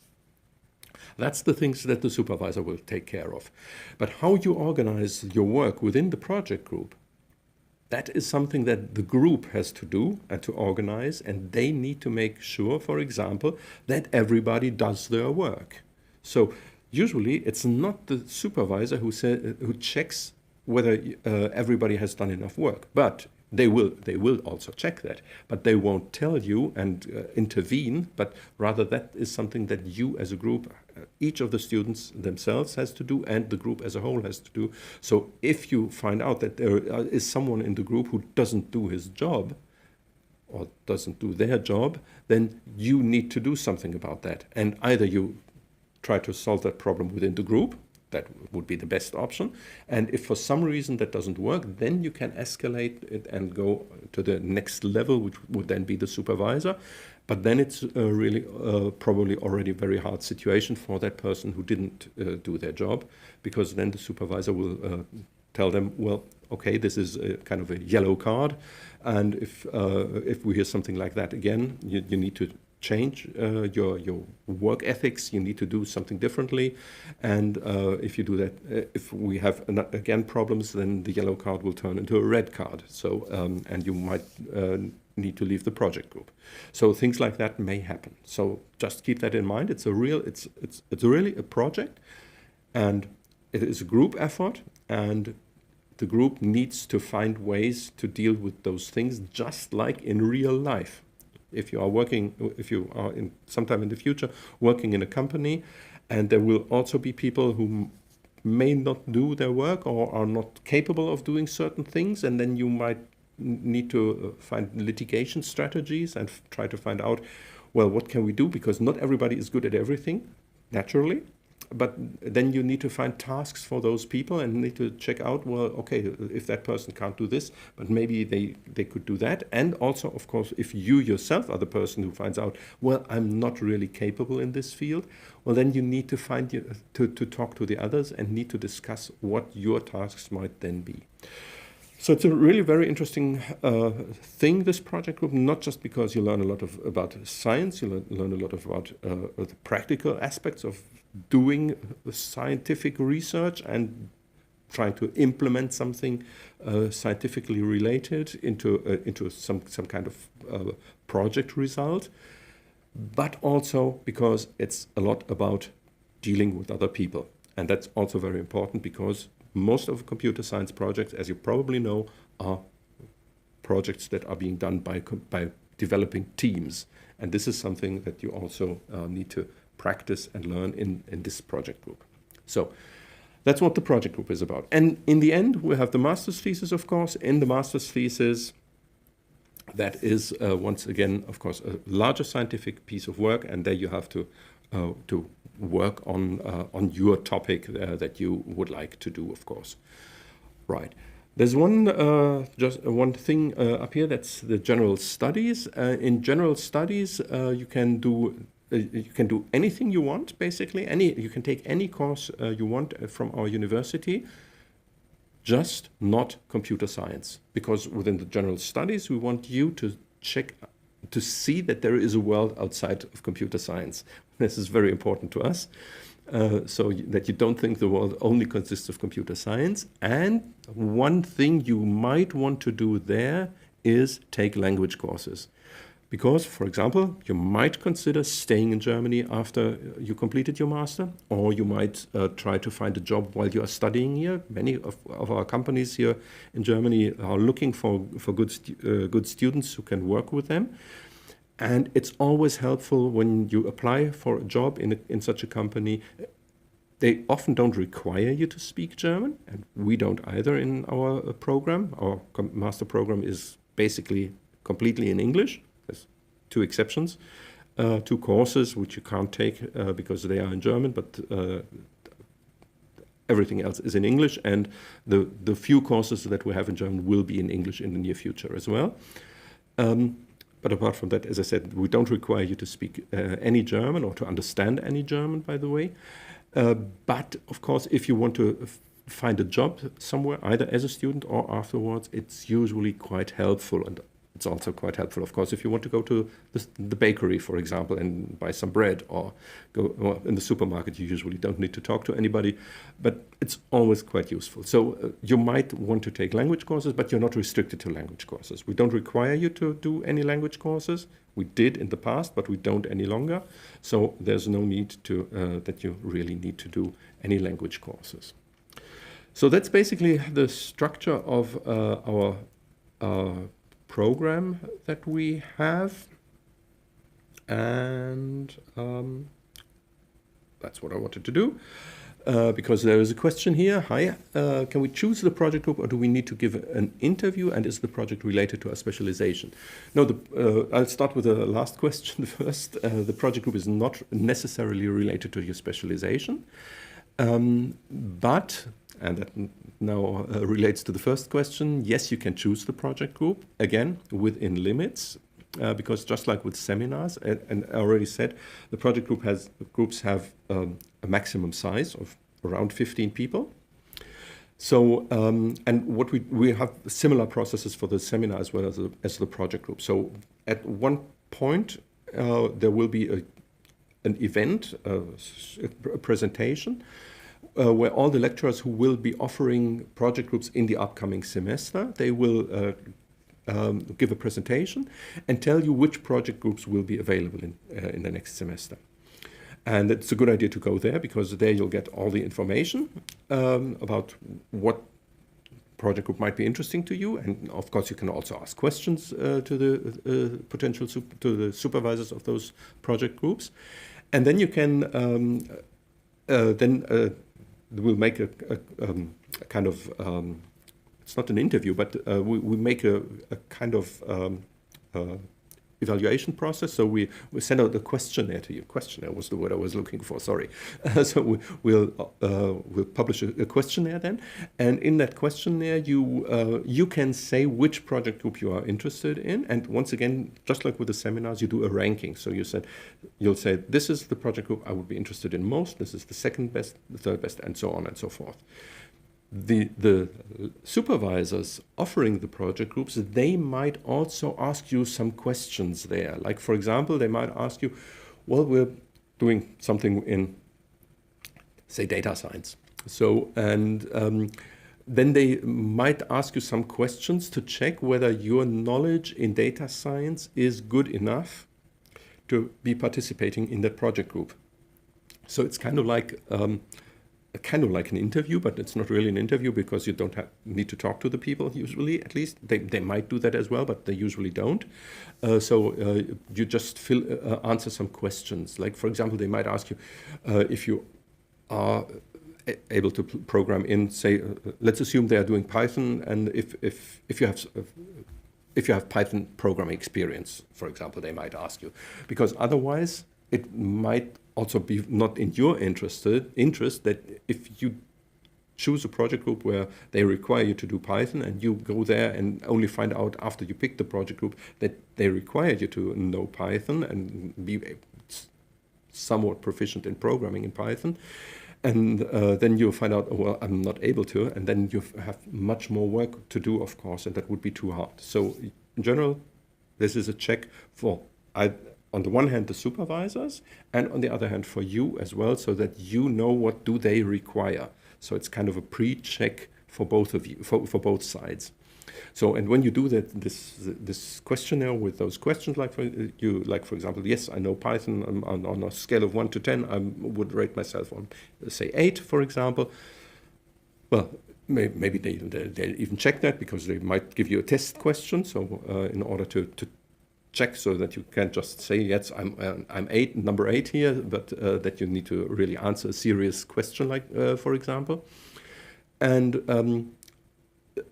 That's the things that the supervisor will take care of. But how you organize your work within the project group, that is something that the group has to do and to organize, and they need to make sure, for example, that everybody does their work. So usually it's not the supervisor who checks whether everybody has done enough work, but they will also check that, but they won't tell you and intervene, but rather that is something that you as a group, each of the students themselves has to do, and the group as a whole has to do. So if you find out that there is someone in the group who doesn't do his job or doesn't do their job, then you need to do something about that. And either you try to solve that problem within the group, that would be the best option. And if for some reason that doesn't work, then you can escalate it and go to the next level, which would then be the supervisor. But then it's really probably already a very hard situation for that person who didn't do their job, because then the supervisor will tell them, well, okay, this is a kind of a yellow card, and if we hear something like that again, you need to change your work ethics. You need to do something differently, and if you do that, if we have again problems, then the yellow card will turn into a red card. So and you might need to leave the project group. So things like that may happen. So just keep that in mind. It's really a project, and it is a group effort, and the group needs to find ways to deal with those things, just like in real life. If you are in sometime in the future working in a company, and there will also be people who may not do their work or are not capable of doing certain things, and then you might need to find litigation strategies and try to find out, well, what can we do? Because not everybody is good at everything, naturally. But then you need to find tasks for those people and need to check out, well, okay, if that person can't do this, but maybe they could do that. And also, of course, if you yourself are the person who finds out, well, I'm not really capable in this field, well, then you need to to talk to the others and need to discuss what your tasks might then be. So it's a really very interesting thing, this project group, not just because you learn a lot about science, you learn a lot about the practical aspects of doing scientific research and trying to implement something scientifically related into some kind of project result, but also because it's a lot about dealing with other people. And that's also very important, because most of computer science projects, as you probably know, are projects that are being done by developing teams. And this is something that you also need to practice and learn in this project group. So that's what the project group is about. And in the end, we have the master's thesis, of course. In the master's thesis, that is, once again, of course, a larger scientific piece of work, and there you have to work on your topic that you would like to do, of course. Right. There's just one thing up here. That's the general studies. In general studies, you can do anything you want, basically. You can take any course you want from our university, just not computer science, because within the general studies, we want you to check to see that there is a world outside of computer science. This is very important to us, so that you don't think the world only consists of computer science. And one thing you might want to do there is take language courses. Because, for example, you might consider staying in Germany after you completed your master, or you might try to find a job while you are studying here. Many of our companies here in Germany are looking for good students who can work with them. And it's always helpful when you apply for a job in such a company. They often don't require you to speak German, and we don't either in our program. Our master program is basically completely in English. There's two exceptions, two courses which you can't take because they are in German, but everything else is in English, and the few courses that we have in German will be in English in the near future as well. But apart from that, as I said, we don't require you to speak any German or to understand any German, by the way. But of course, if you want to find a job somewhere, either as a student or afterwards, it's usually quite helpful. And it's also quite helpful, of course, if you want to go to the bakery, for example, and buy some bread, or go in the supermarket. You usually don't need to talk to anybody, but it's always quite useful. So you might want to take language courses, but you're not restricted to language courses. We don't require you to do any language courses. We did in the past, but we don't any longer. So there's no need to that you really need to do any language courses. So that's basically the structure of our program that we have, and that's what I wanted to do. Because there is a question here. Hi, can we choose the project group, or do we need to give an interview, and is the project related to our specialization? No, I'll start with the last question first. The project group is not necessarily related to your specialization, but, and that now relates to the first question, yes, you can choose the project group, again, within limits. Because just like with seminars, and I already said, the project groups have a maximum size of around 15 people. So, and what we have similar processes for the seminar as well as the project group. So at one point, there will be an event, a presentation, where all the lecturers who will be offering project groups in the upcoming semester, they will give a presentation and tell you which project groups will be available in the next semester. And it's a good idea to go there, because there you'll get all the information about what project group might be interesting to you. And of course, you can also ask questions to the to the supervisors of those project groups. And then you can we'll make a kind of it's not an interview, but we make a kind of evaluation process. So we send out a questionnaire to you. Questionnaire was the word I was looking for, sorry. So we'll publish a questionnaire then. And in that questionnaire, you can say which project group you are interested in. And once again, just like with the seminars, you do a ranking. So you'll say, this is the project group I would be interested in most. This is the second best, the third best, and so on and so forth. The supervisors offering the project groups, they might also ask you some questions there. Like, for example, they might ask you, well, we're doing something in, say, data science. So, and then they might ask you some questions to check whether your knowledge in data science is good enough to be participating in that project group. So it's kind of like an interview, but it's not really an interview, because you don't need to talk to the people usually. At least they might do that as well, but they usually don't. So you just answer some questions. Like, for example, they might ask you if you are able to program in, say, let's assume they are doing Python, and if you have Python programming experience, for example, they might ask you, because otherwise it might also be not in your interest that if you choose a project group where they require you to do Python, and you go there and only find out after you pick the project group that they require you to know Python and be somewhat proficient in programming in Python, and then you find out, oh, well, I'm not able to, and then you have much more work to do, of course, and that would be too hard. So in general, this is a check for on the one hand, the supervisors, and on the other hand, for you as well, so that you know what do they require. So it's kind of a pre-check for both of you, for both sides. So, and when you do that, this questionnaire with those questions, like for example, yes, I know Python. On a scale of 1 to 10, I would rate myself on, say, 8, for example. Well, maybe they even check that, because they might give you a test question. So in order to check, so that you can't just say, yes, I'm number 8 here, but that you need to really answer a serious question, like for example. And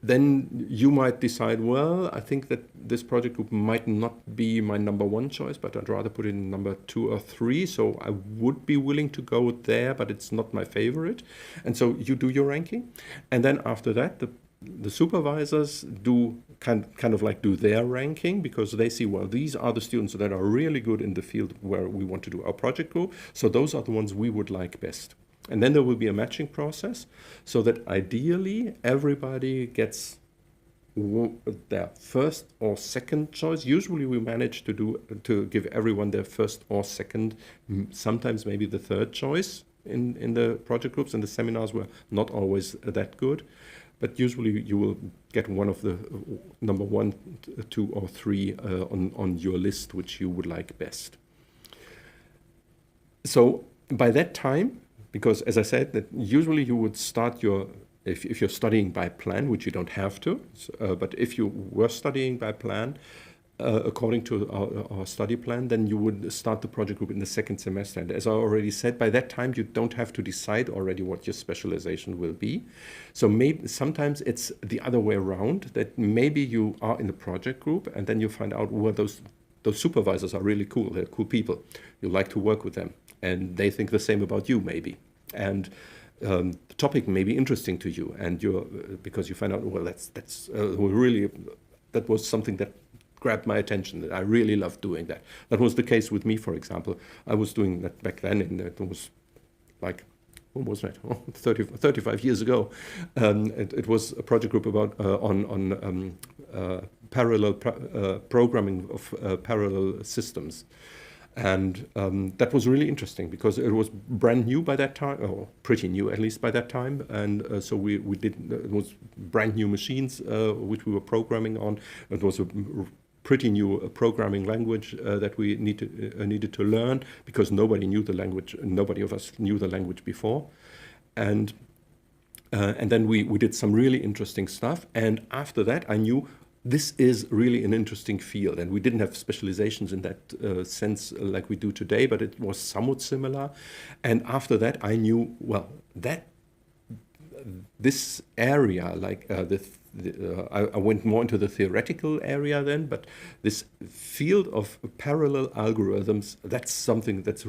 then you might decide, well, I think that this project group might not be my number 1 choice, but I'd rather put it in number 2 or 3. So I would be willing to go there, but it's not my favorite. And so you do your ranking. And then after that, the supervisors do kind of like do their ranking, because they see, well, these are the students that are really good in the field where we want to do our project group. So those are the ones we would like best. And then there will be a matching process, so that ideally everybody gets their first or second choice. Usually we manage to give everyone their first or second, sometimes maybe the third choice in the project groups, and the seminars were not always that good. But usually you will get one of the number 1, 2, or 3 on your list, which you would like best. So by that time, because as I said, that usually you would start your, if you're studying by plan, which you don't have to, but if you were studying by plan, according to our study plan, then you would start the project group in the second semester. And as I already said, by that time you don't have to decide already what your specialization will be. So maybe sometimes it's the other way around, that maybe you are in the project group and then you find out, well, those supervisors are really cool. They're cool people. You like to work with them, and they think the same about you maybe. And the topic may be interesting to you, and because you find out, well, that was something that grabbed my attention, that I really loved doing that. That was the case with me, for example. I was doing that back then, and it was like, when was that? 35 years ago. It was a project group about on parallel programming of parallel systems. And that was really interesting because it was brand new by that time, or pretty new at least by that time. And so it was brand new machines which we were programming on. It was a pretty new programming language that we needed to learn, because nobody knew the language. Nobody of us knew the language before. And then we did some really interesting stuff. And after that, I knew this is really an interesting field. And we didn't have specializations in that sense like we do today, but it was somewhat similar. And after that, I knew, well, that this area, like I went more into the theoretical area then, but this field of parallel algorithms, that's something that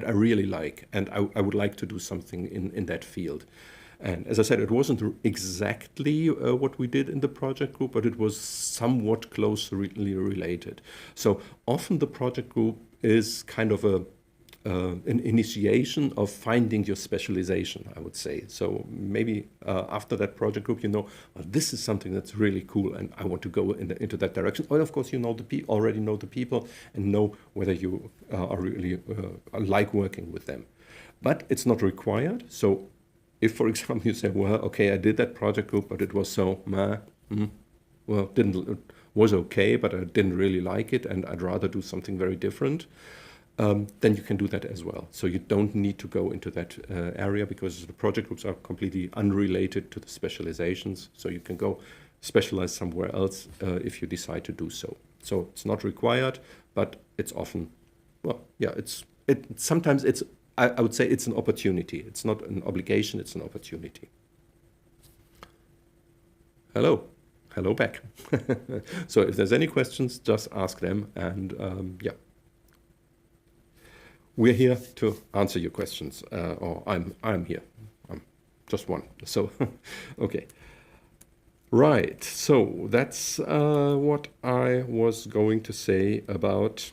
I really like, and I would like to do something in that field. And as I said, it wasn't exactly what we did in the project group, but it was somewhat closely related. So often the project group is kind of an initiation of finding your specialization, I would say. So maybe after that project group, you know, well, this is something that's really cool and I want to go into that direction. Or of course, you know already know the people and know whether you are really like working with them. But it's not required. So if, for example, you say, well, okay, I did that project group, but it was so, was okay, but I didn't really like it and I'd rather do something very different, then you can do that as well. So you don't need to go into that area, because the project groups are completely unrelated to the specializations. So you can go specialize somewhere else if you decide to do so. So it's not required, but it's often, well, yeah, sometimes it's, I would say it's an opportunity. It's not an obligation, it's an opportunity. Hello back. So if there's any questions, just ask them, and yeah. We're here to answer your questions, or I'm here. I'm just one, so, okay. Right, so that's what I was going to say about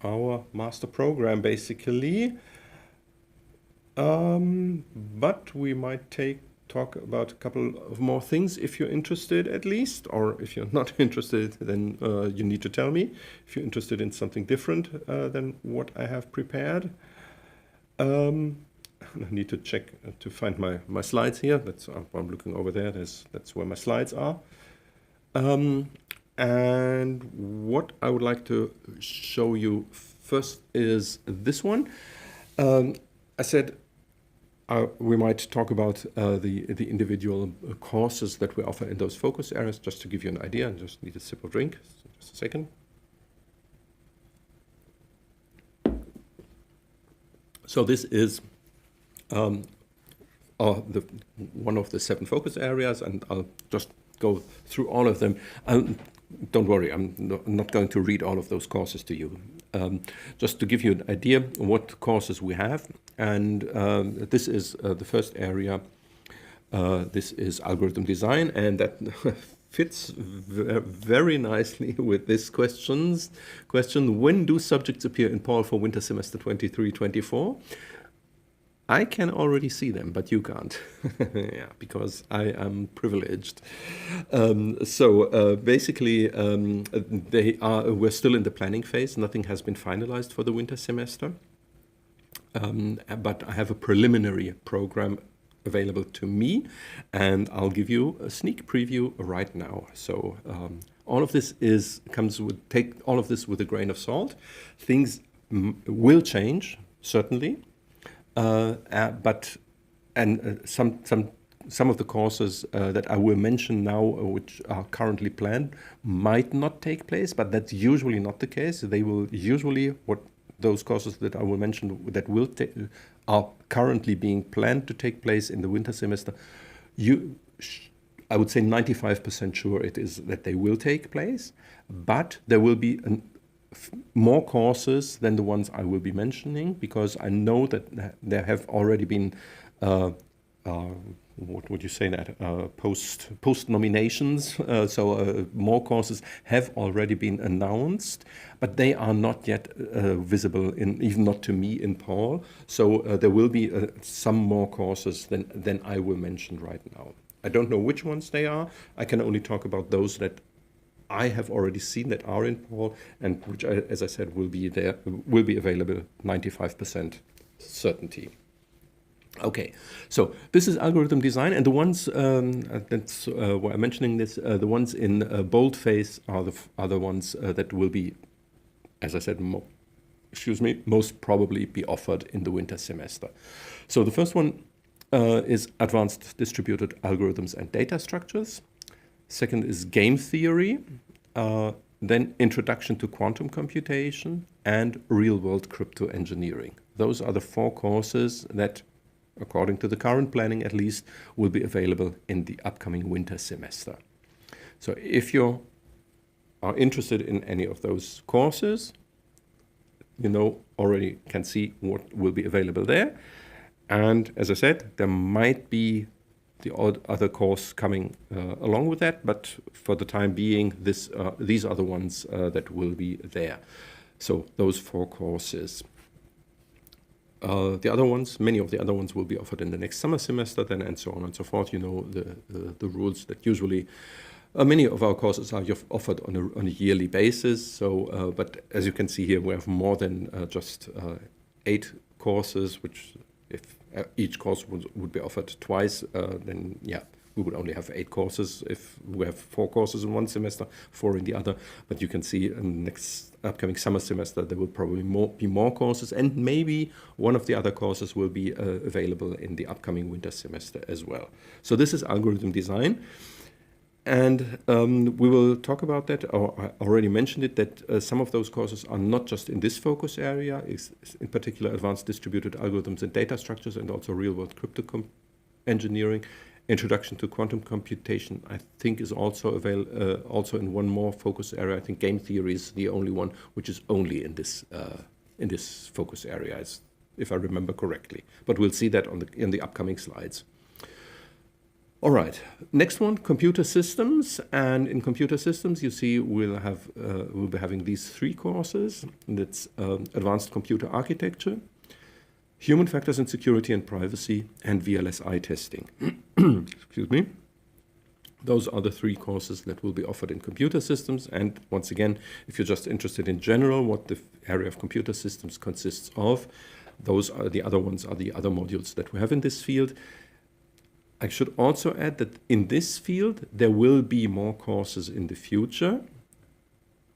our master program, basically. But we might talk about a couple of more things if you're interested, at least. Or if you're not interested, then you need to tell me. If you're interested in something different than what I have prepared. I need to check to find my slides here. That's I'm looking over there. That's where my slides are. And what I would like to show you first is this one. I said we might talk about the individual courses that we offer in those focus areas, just to give you an idea. I just need a sip of drink. Just a second. So this is one of the 7 focus areas, and I'll just go through all of them. Don't worry, I'm not going to read all of those courses to you. Just to give you an idea what courses we have. And this is the first area. This is algorithm design, and that fits very nicely with this question. When do subjects appear in Paul for winter semester 23-24? I can already see them, but you can't. Yeah, because I am privileged. Basically, we're still in the planning phase. Nothing has been finalized for the winter semester. But I have a preliminary program available to me, and I'll give you a sneak preview right now. So all of this take all of this with a grain of salt. Things will change, certainly, but some of the courses that I will mention now, which are currently planned, might not take place, but that's usually not the case. They will usually, those courses that I will mention that are currently being planned to take place in the winter semester, I would say 95% sure it is that they will take place, but there will be more courses than the ones I will be mentioning, because I know that there have already been what would you say that post nominations, more courses have already been announced, but they are not yet visible, even not to me in Paul. So there will be some more courses than I will mention right now. I don't know which ones they are. I can only talk about those that I have already seen that are in Paul, and which, as I said, will be available 95% certainty. Okay, so this is algorithm design, and the ones that's why I'm mentioning this, the ones in boldface are the ones that will be, as I said, most probably be offered in the winter semester. So the first one is advanced distributed algorithms and data structures. Second is game theory, then introduction to quantum computation, and real-world crypto engineering. Those are the 4 courses that, according to the current planning at least, will be available in the upcoming winter semester. So if you are interested in any of those courses, already can see what will be available there. And as I said, there might be the odd other course coming along with that, but for the time being, these are the ones that will be there. So those 4 courses. The other ones, many of the other ones will be offered in the next summer semester then, and so on and so forth. The rules that usually many of our courses are offered on a yearly basis. So, but as you can see here, we have more than just 8 courses, which if each course would be offered twice, then yeah, we would only have 8 courses. If we have 4 courses in one semester, 4 in the other. But you can see in the next upcoming summer semester, there will probably be more courses, and maybe one of the other courses will be available in the upcoming winter semester as well. So this is algorithm design. And we will talk about that, or I already mentioned it, that some of those courses are not just in this focus area, in particular advanced distributed algorithms and data structures, and also real-world crypto engineering. Introduction to quantum computation, I think, is also also in one more focus area. I think game theory is the only one which is only in this focus area, if I remember correctly. But we'll see that in the upcoming slides. All right, next one, computer systems. And in computer systems, you see we'll be having these 3 courses. That's advanced computer architecture, human factors in security and privacy, and VLSI testing. Excuse me. Those are the 3 courses that will be offered in computer systems. And once again, if you're just interested in general what the area of computer systems consists of, those are the other ones, are the other modules that we have in this field. I should also add that in this field, there will be more courses in the future,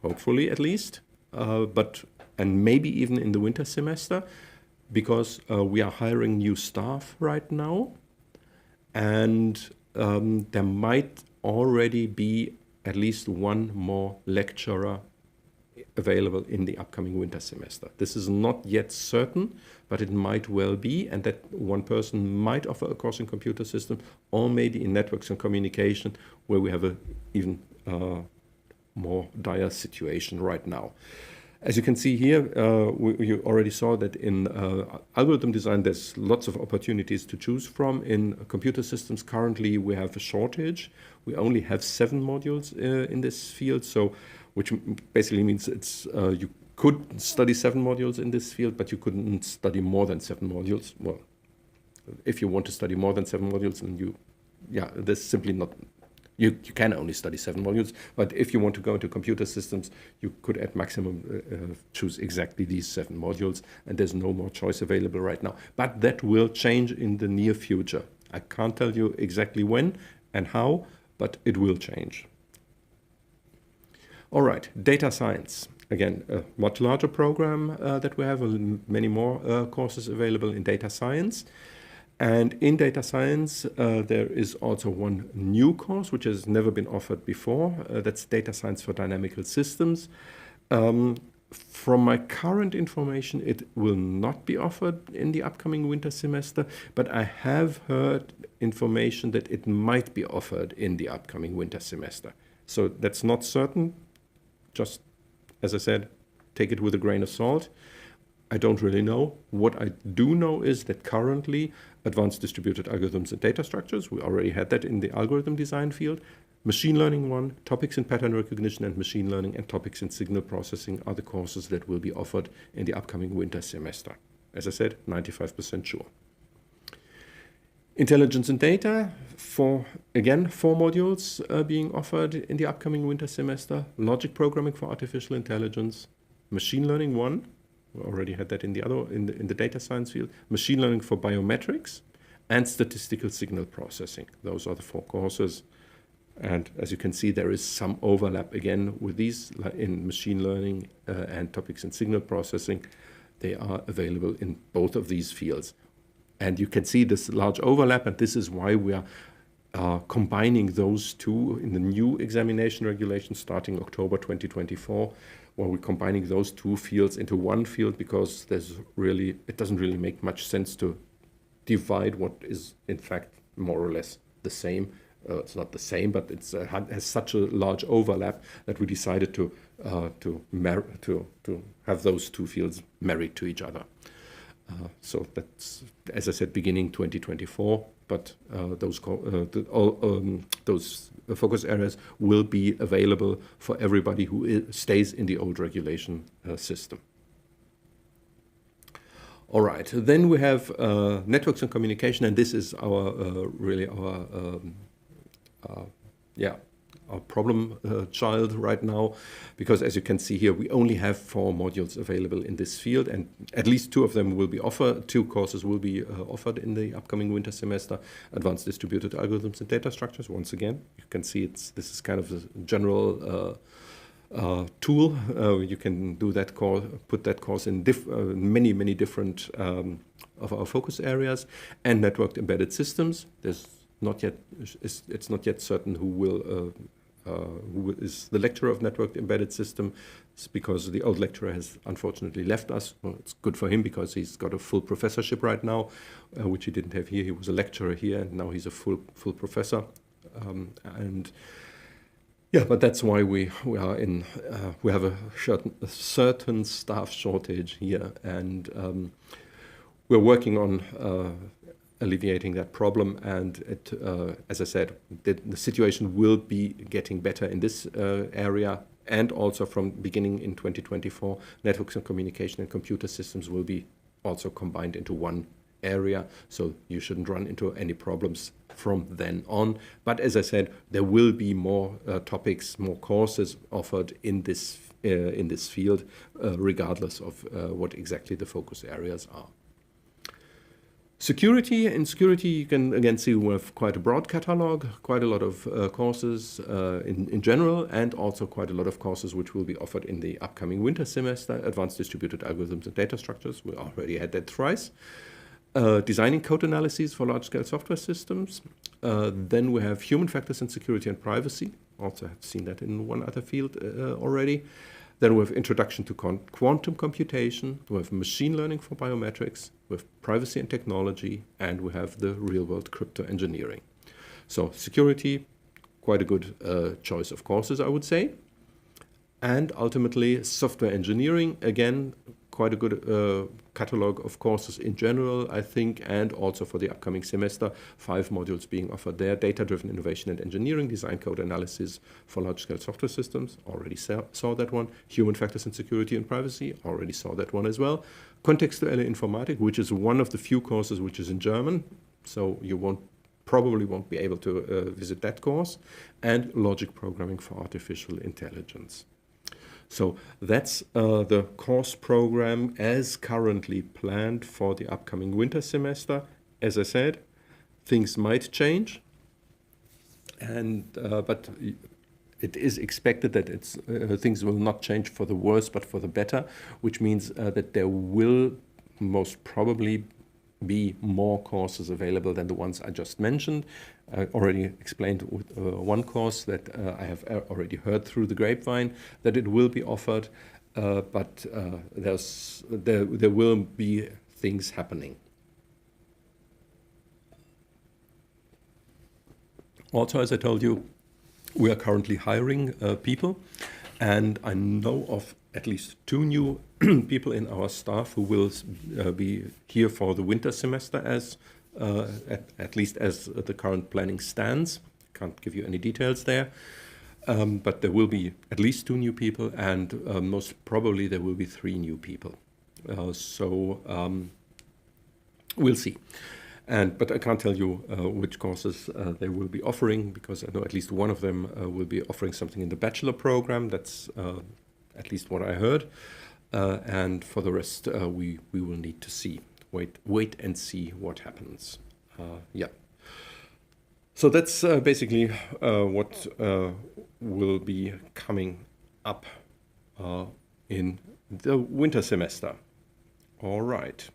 hopefully at least, and maybe even in the winter semester, because we are hiring new staff right now, and there might already be at least one more lecturer available in the upcoming winter semester. This is not yet certain, but it might well be, and that one person might offer a course in computer system, or maybe in networks and communication, where we have a even more dire situation right now. As you can see here, you already saw that in algorithm design, there's lots of opportunities to choose from. In computer systems, currently we have a shortage. We only have 7 modules in this field, so which basically means you could study 7 modules in this field, but you couldn't study more than 7 modules. Well, if you want to study more than 7 modules, and there's simply not. You can only study 7 modules, but if you want to go into computer systems, you could at maximum choose exactly these 7 modules, and there's no more choice available right now. But that will change in the near future. I can't tell you exactly when and how, but it will change. All right, data science. Again, a much larger program that we have, many more courses available in data science. And in data science, there is also one new course which has never been offered before. That's data science for dynamical systems. From my current information, it will not be offered in the upcoming winter semester, but I have heard information that it might be offered in the upcoming winter semester. So that's not certain. Just, as I said, take it with a grain of salt. I don't really know. What I do know is that currently advanced distributed algorithms and data structures, we already had that in the algorithm design field. Machine learning 1, topics in pattern recognition and machine learning, and topics in signal processing are the courses that will be offered in the upcoming winter semester. As I said, 95% sure. Intelligence and data, 4 modules being offered in the upcoming winter semester. Logic programming for artificial intelligence, machine learning 1, we already had that in the data science field, machine learning for biometrics, and statistical signal processing. Those are the 4 courses. And as you can see, there is some overlap again with these in machine learning and topics in signal processing. They are available in both of these fields. And you can see this large overlap, and this is why we are combining those two in the new examination regulation starting October 2024, where we're combining those 2 fields into one field, because it doesn't really make much sense to divide what is in fact more or less the same. It's not the same, but it has such a large overlap that we decided to have those 2 fields married to each other. So that's, as I said, beginning 2024, but those focus areas will be available for everybody who stays in the old regulation system. All right, then we have networks and communication, and this is our our problem child right now, because as you can see here, we only have 4 modules available in this field, and at least 2 of them will be offered, 2 courses will be offered in the upcoming winter semester. Advanced distributed algorithms and data structures, once again, you can see this is kind of a general tool. You can do that course, put that course in many different of our focus areas, and networked embedded systems. It's not yet certain who is the lecturer of networked embedded systems, because the old lecturer has unfortunately left us. Well, it's good for him because he's got a full professorship right now, which he didn't have here. He was a lecturer here, and now he's a full professor. But that's why we have a certain staff shortage here, and we're working on alleviating that problem, and as I said, the situation will be getting better in this area, and also from beginning in 2024, networks and communication and computer systems will be also combined into one area, so you shouldn't run into any problems from then on. But as I said, there will be more topics, more courses offered in this field, regardless of what exactly the focus areas are. Security. In security, you can again see we have quite a broad catalog, quite a lot of courses in general, and also quite a lot of courses which will be offered in the upcoming winter semester. Advanced distributed algorithms and data structures, we already had that thrice. Designing code analyses for large-scale software systems. Then we have human factors in security and privacy. Also have seen that in one other field already. Then we have introduction to quantum computation. We have machine learning for biometrics. We have privacy and technology, and we have the real-world crypto engineering. So security, quite a good choice of courses, I would say. And ultimately, software engineering, again, quite a good catalog of courses in general, I think, and also for the upcoming semester, 5 modules being offered there. Data-driven innovation and engineering, design code analysis for large-scale software systems, already saw that one. Human factors in security and privacy, already saw that one as well. Kontextuelle Informatik, which is one of the few courses which is in German, so you probably won't be able to visit that course. And logic programming for artificial intelligence. So that's the course program as currently planned for the upcoming winter semester. As I said, things might change, but it is expected that things will not change for the worse, but for the better, which means that there will most probably be more courses available than the ones I just mentioned. I already explained with one course that I have already heard through the grapevine that it will be offered, but there will be things happening. Also, as I told you, we are currently hiring people, and I know of at least 2 new people in our staff who will be here for the winter semester at least as the current planning stands. Can't give you any details there, but there will be at least 2 new people, and most probably there will be 3 new people. So we'll see. But I can't tell you which courses they will be offering, because I know at least one of them will be offering something in the bachelor program. That's at least what I heard. And for the rest, we will need to see. Wait and see what happens. Yeah. So that's basically what will be coming up in the winter semester. All right.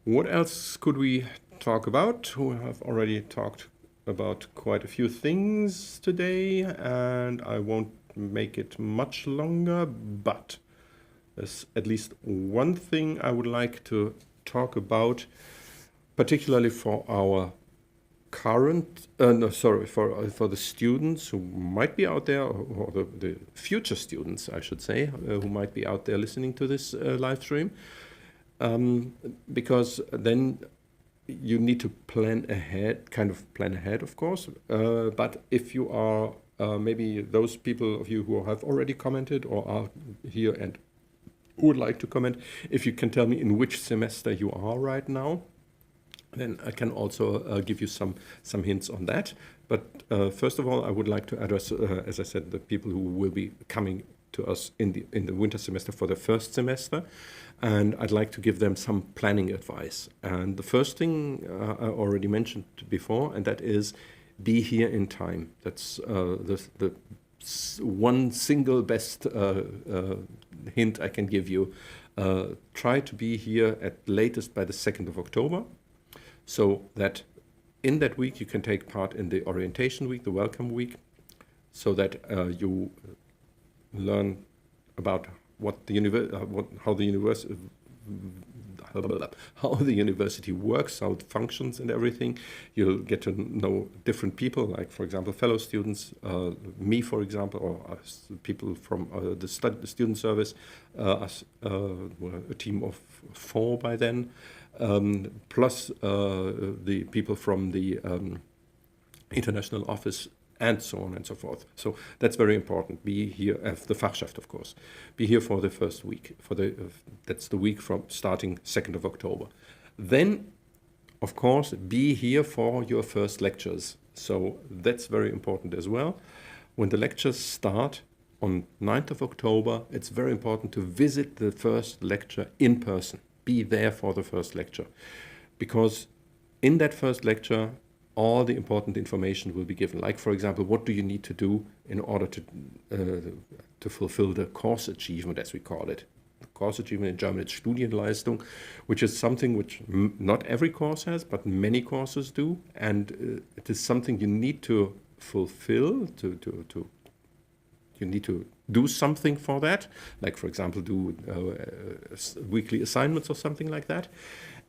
What else could we talk about? We have already talked about quite a few things today, and I won't make it much longer, but there's at least one thing I would like to talk about, particularly for our current, for the students who might be out there, or the future students, I should say, who might be out there listening to this live stream, because then you need to plan ahead, of course. But if you are maybe those people of you who have already commented or are here and would like to comment, if you can tell me in which semester you are right now, then I can also give you some hints on that. But first of all, I would like to address, as I said, the people who will be coming to us in the winter semester for the first semester, and I'd like to give them some planning advice. And the first thing I already mentioned before, and that is be here in time. That's the one single best hint I can give you. Try to be here at latest by the 2nd of October, so that in that week you can take part in the orientation week, the welcome week, so that you learn about how the university works, how it functions and everything. You'll get to know different people, like, for example, fellow students, me, for example, or people from the student service, us, we're a team of 4 by then, plus the people from the international office, and so on and so forth. So that's very important. Be here, the Fachschaft, of course. Be here for the first week. That's the week from starting 2nd of October. Then, of course, be here for your first lectures. So that's very important as well. When the lectures start on 9th of October, it's very important to visit the first lecture in person. Be there for the first lecture. Because in that first lecture, all the important information will be given. Like, for example, what do you need to do in order to fulfill the course achievement, as we call it. The course achievement in German, it's Studienleistung, which is something which not every course has, but many courses do. And it is something you need to fulfill, you need to do something for that. Like, for example, do weekly assignments or something like that,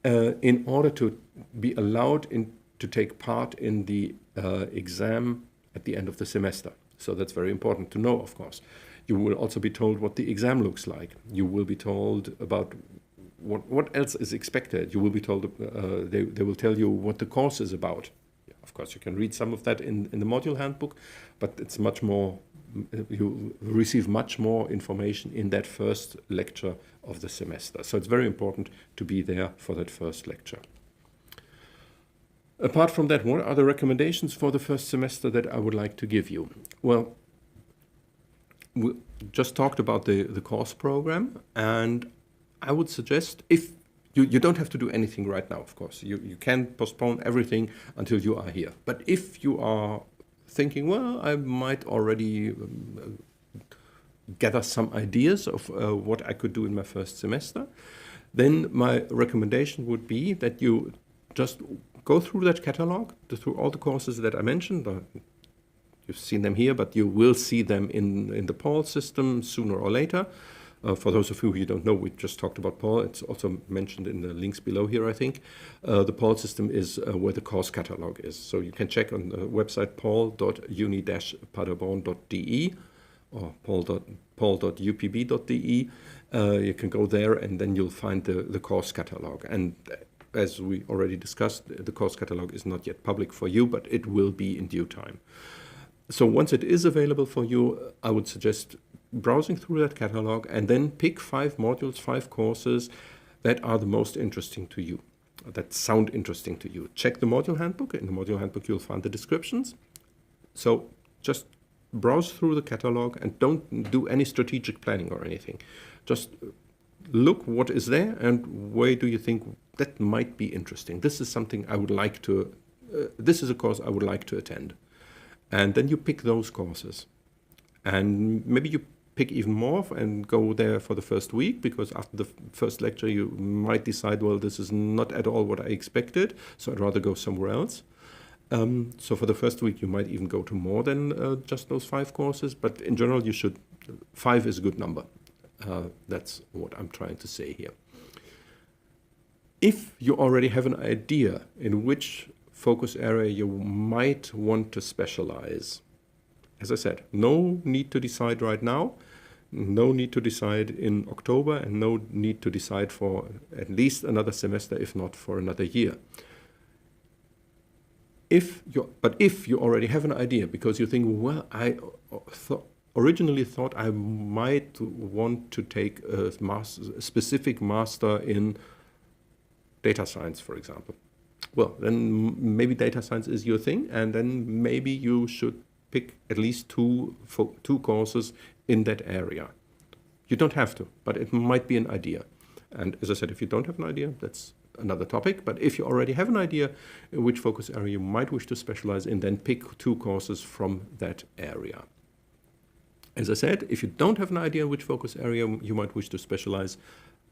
in order to be allowed to take part in the exam at the end of the semester. So that's very important to know, of course. You will also be told what the exam looks like. You will be told about what else is expected. You will be told, they will tell you what the course is about. Of course, you can read some of that in the module handbook, but it's much more, you receive much more information in that first lecture of the semester. So it's very important to be there for that first lecture. Apart from that, what are the recommendations for the first semester that I would like to give you? Well, we just talked about the course program, and I would suggest, if you don't have to do anything right now, of course. You can postpone everything until you are here. But if you are thinking, well, I might already gather some ideas of what I could do in my first semester, then my recommendation would be that you just go through that catalog, through all the courses that I mentioned. You've seen them here, but you will see them in the PAUL system sooner or later. For those of you who don't know, we just talked about PAUL. It's also mentioned in the links below here, I think. The PAUL system is where the course catalog is. So you can check on the website paul.uni-paderborn.de or paul.upb.de. You can go there, and then you'll find the course catalog. And as we already discussed, the course catalog is not yet public for you, but it will be in due time. So once it is available for you, I would suggest browsing through that catalog and then pick 5 modules, 5 courses that are the most interesting to you, that sound interesting to you. Check the module handbook. In the module handbook, you'll find the descriptions. So just browse through the catalog and don't do any strategic planning or anything. Just look what is there and where do you think that might be interesting. This is something I would like to, this is a course I would like to attend. And then you pick those courses. And maybe you pick even more and go there for the first week, because after the first lecture you might decide, well, this is not at all what I expected, so I'd rather go somewhere else. So for the first week you might even go to more than just those 5 courses, but in general you should, 5 is a good number. That's what I'm trying to say here. If you already have an idea in which focus area you might want to specialize, as I said, no need to decide right now, no need to decide in October, and no need to decide for at least another semester, if not for another year. But if you already have an idea, because you think, well, I originally thought I might want to take a specific master in data science, for example. Well, then maybe data science is your thing, and then maybe you should pick at least 2 courses in that area. You don't have to, but it might be an idea. And as I said, if you don't have an idea, that's another topic. But if you already have an idea in which focus area you might wish to specialize in, then pick 2 courses from that area. As I said, if you don't have an idea in which focus area you might wish to specialize,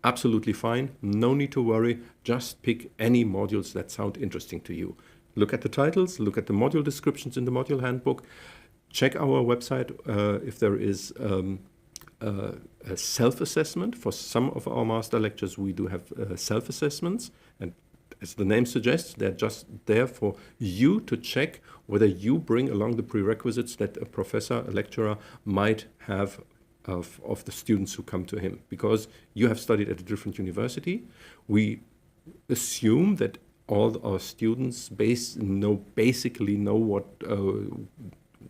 absolutely fine. No need to worry. Just pick any modules that sound interesting to you. Look at the titles, look at the module descriptions in the module handbook. Check our website if there is a self-assessment. For some of our master lectures, we do have self-assessments. And as the name suggests, they're just there for you to check whether you bring along the prerequisites that a professor, a lecturer might have of the students who come to him. Because you have studied at a different university, we assume that all our students basically know what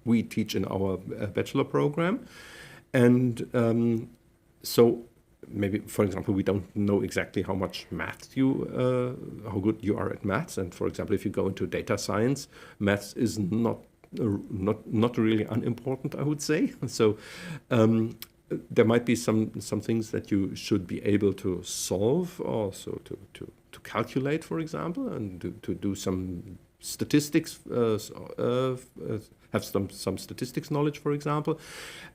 we teach in our bachelor program. And so maybe, for example, we don't know exactly how much math how good you are at maths. And for example, if you go into data science, maths is not really unimportant, I would say. So there might be some things that you should be able to solve, also to calculate, for example, and to do some statistics, have some statistics knowledge, for example.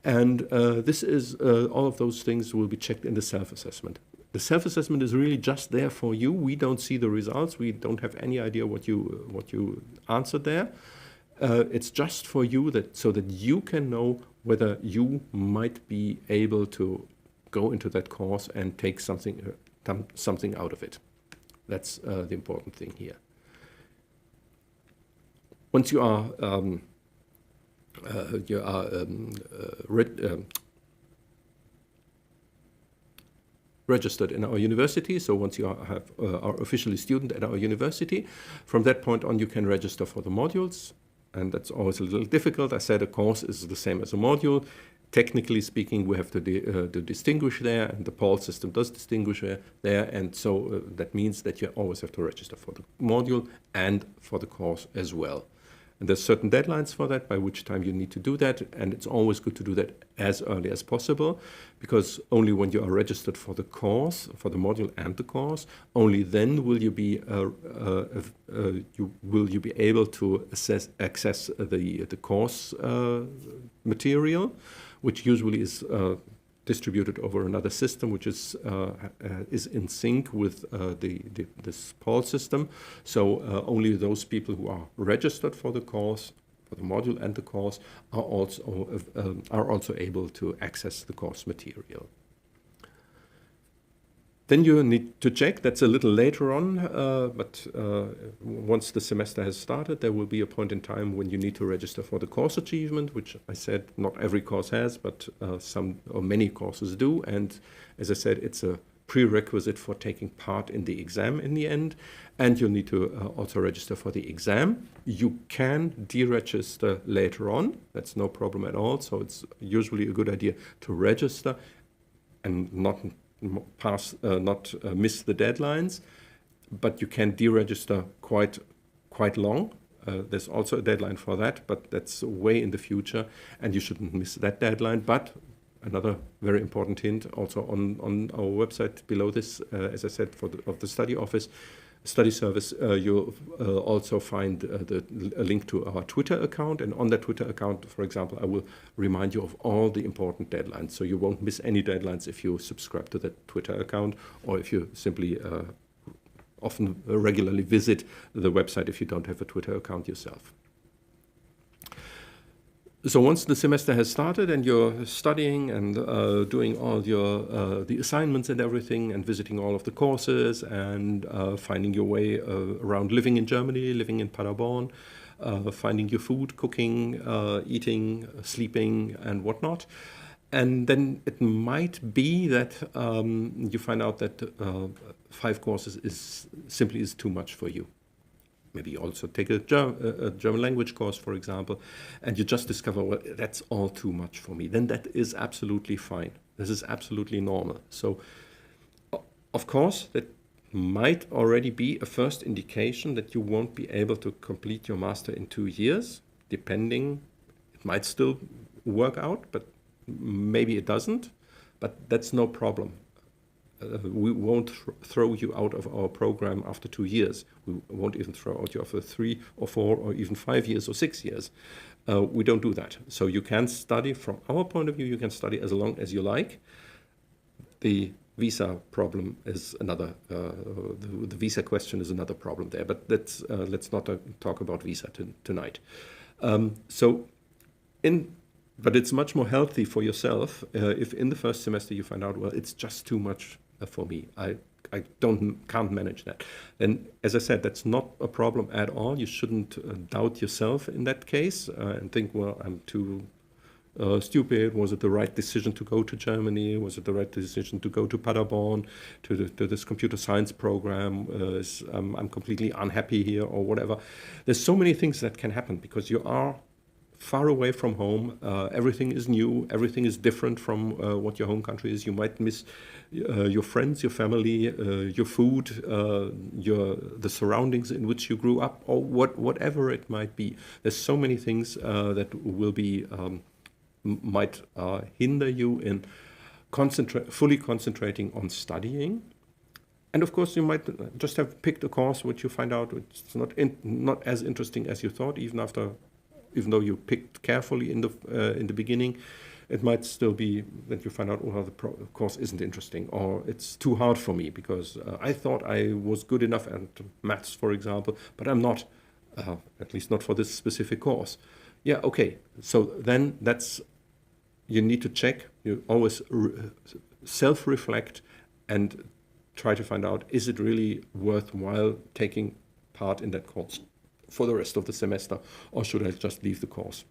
And this is all of those things will be checked in the self-assessment. The self-assessment is really just there for you. We don't see the results. We don't have any idea what you answered there. It's just for you, so that you can know whether you might be able to go into that course and take something out of it. That's the important thing here. Once you are you are registered in our university. So once you are officially a student at our university, from that point on you can register for the modules. And that's always a little difficult. I said a course is the same as a module. Technically speaking, we have to distinguish there, and the PAL system does distinguish there. And so that means that you always have to register for the module and for the course as well. And there's certain deadlines for that, by which time you need to do that. And it's always good to do that as early as possible, because only when you are registered for the course, for the module and the course, only then will you be able to access the course material, which usually is distributed over another system, which is in sync with this PAL system. So only those people who are registered for the course, for the module and the course, are also able to access the course material. Then you need to check, that's a little later on, but once the semester has started, there will be a point in time when you need to register for the course achievement, which I said not every course has, but some or many courses do. And as I said, it's a prerequisite for taking part in the exam in the end. And you need to also register for the exam. You can deregister later on. That's no problem at all. So it's usually a good idea to register and not miss the deadlines, but you can deregister quite long. There's also a deadline for that, but that's way in the future, and you shouldn't miss that deadline. But another very important hint, also on our website below this, as I said, of the study service, you'll also find a link to our Twitter account. And on that Twitter account, for example, I will remind you of all the important deadlines. So you won't miss any deadlines if you subscribe to that Twitter account, or if you simply often regularly visit the website if you don't have a Twitter account yourself. So once the semester has started and you're studying and doing all your the assignments and everything, and visiting all of the courses, and finding your way around living in Germany, living in Paderborn, finding your food, cooking, eating, sleeping, and whatnot. And then it might be that you find out that 5 courses is simply too much for you. Maybe you also take a German language course, for example, and you just discover, well, that's all too much for me. Then that is absolutely fine. This is absolutely normal. So, of course, that might already be a first indication that you won't be able to complete your master in 2 years, depending. It might still work out, but maybe it doesn't. But that's no problem. We won't throw you out of our program after 2 years. We won't even throw out you after 3 or 4 or even 5 years or 6 years. We don't do that. So you can study, from our point of view, you can study as long as you like. The visa problem is another, the visa question is another problem there, but let's not talk about visa tonight. But it's much more healthy for yourself if in the first semester you find out, well, it's just too much for me. I can't manage that. And as I said, that's not a problem at all. You shouldn't doubt yourself in that case and think, well, I'm too stupid. Was it the right decision to go to Germany? Was it the right decision to go to Paderborn, to this computer science program? I'm completely unhappy here, or whatever. There's so many things that can happen because you are far away from home. Everything is new. Everything is different from what your home country is. You might miss your friends, your family, your food, the surroundings in which you grew up, or whatever it might be. There's so many things that will be might hinder you in fully concentrating on studying. And of course, you might just have picked a course which you find out it's not as interesting as you thought, even though you picked carefully in the beginning. It might still be that you find out, oh, the course isn't interesting, or it's too hard for me because I thought I was good enough at maths, for example, but I'm not, at least not for this specific course. Yeah, okay. So then you need to check. You always self-reflect and try to find out, is it really worthwhile taking part in that course for the rest of the semester, or should I just leave the course?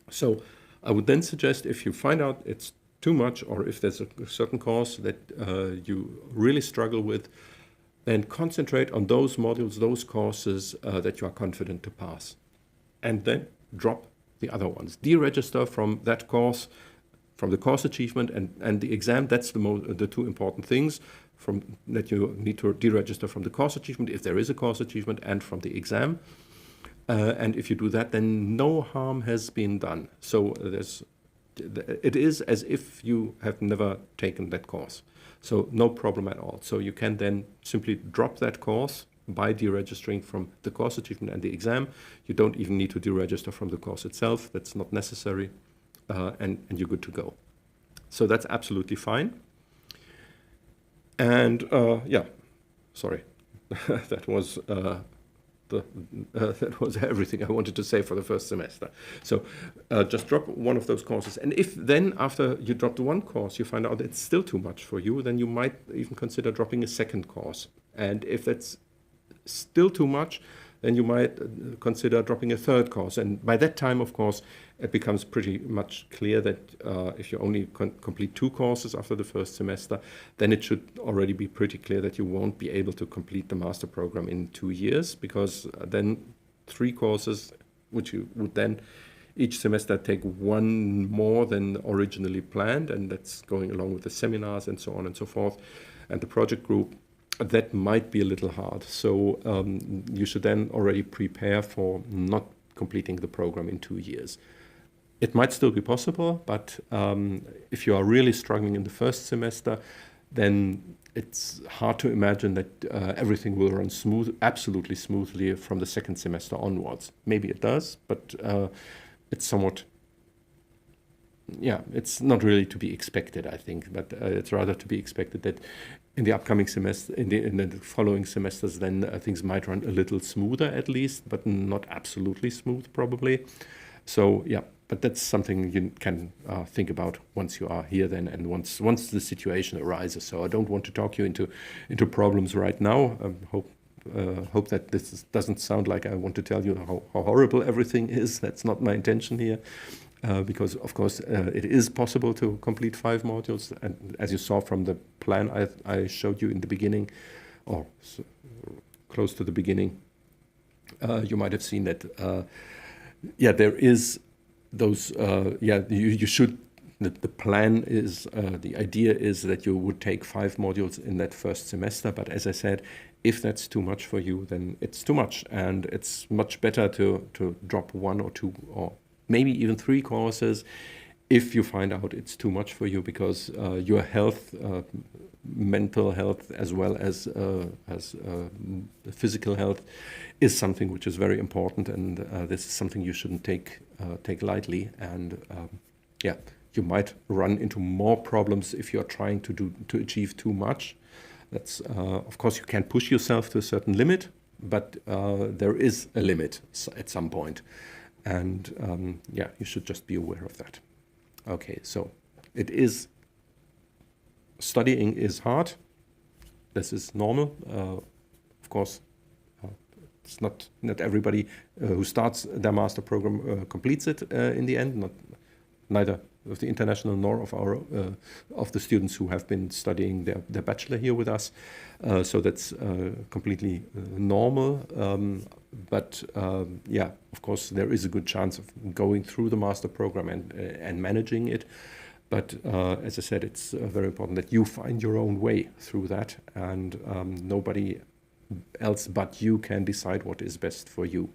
So I would then suggest, if you find out it's too much, or if there's a certain course that you really struggle with, then concentrate on those modules, those courses that you are confident to pass. And then drop the other ones. Deregister from that course, from the course achievement and the exam. That's the two important things that you need to deregister from the course achievement, if there is a course achievement, and from the exam. And if you do that, then no harm has been done. So it is as if you have never taken that course. So no problem at all. So you can then simply drop that course by deregistering from the course achievement and the exam. You don't even need to deregister from the course itself. That's not necessary. And you're good to go. So that's absolutely fine. And yeah, sorry, that was that was everything I wanted to say for the first semester. So just drop one of those courses. And if then after you drop the one course, you find out it's still too much for you, then you might even consider dropping a second course. And if that's still too much, then you might consider dropping a third course. And by that time, of course, it becomes pretty much clear that if you only complete two courses after the first semester, then it should already be pretty clear that you won't be able to complete the master program in 2 years, because then 3 courses, which you would then each semester take one more than originally planned, and that's going along with the seminars and so on and so forth, and the project group, that might be a little hard. So you should then already prepare for not completing the program in 2 years. It might still be possible, but if you are really struggling in the first semester, then it's hard to imagine that everything will run absolutely smoothly from the second semester onwards. Maybe it does, but it's somewhat, yeah, it's not really to be expected, I think, but it's rather to be expected that in the upcoming semester, in the following semesters, then things might run a little smoother at least, but not absolutely smooth probably. So yeah, but that's something you can think about once you are here then, and once the situation arises. So I don't want to talk you into problems right now. Hope that this doesn't sound like I want to tell you how horrible everything is. That's not my intention here. Because, of course, it is possible to complete 5 modules. And as you saw from the plan I showed you in the beginning, or close to the beginning, you might have seen that, yeah, there is those, yeah, you should, the plan is, the idea is that you would take 5 modules in that first semester. But as I said, if that's too much for you, then it's too much. And it's much better to drop 1 or 2 or maybe even 3 courses if you find out it's too much for you, because your health, mental health, as well as physical health, is something which is very important, and this is something you shouldn't take lightly. And yeah, you might run into more problems if you are trying to achieve too much. That's of course you can push yourself to a certain limit, but there is a limit at some point. And yeah, you should just be aware of that. Okay, so studying is hard. This is normal. Of course, it's not everybody who starts their master program completes it in the end. Neither of the international nor of the students who have been studying their bachelor here with us. So that's completely normal. But yeah, of course, there is a good chance of going through the master program and managing it. But as I said, it's very important that you find your own way through that, and nobody else but you can decide what is best for you.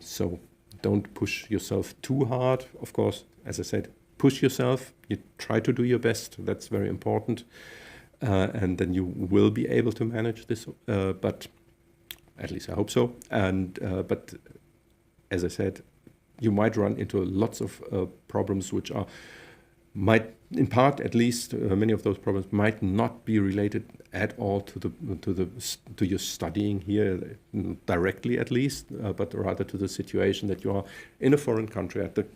So don't push yourself too hard. Of course, as I said, push yourself. You try to do your best. That's very important. And then you will be able to manage this. But at least I hope so. And but as I said, you might run into lots of problems which might, in part at least, many of those problems might not be related at all to your studying here directly, at least, but rather to the situation that you are in a foreign country at the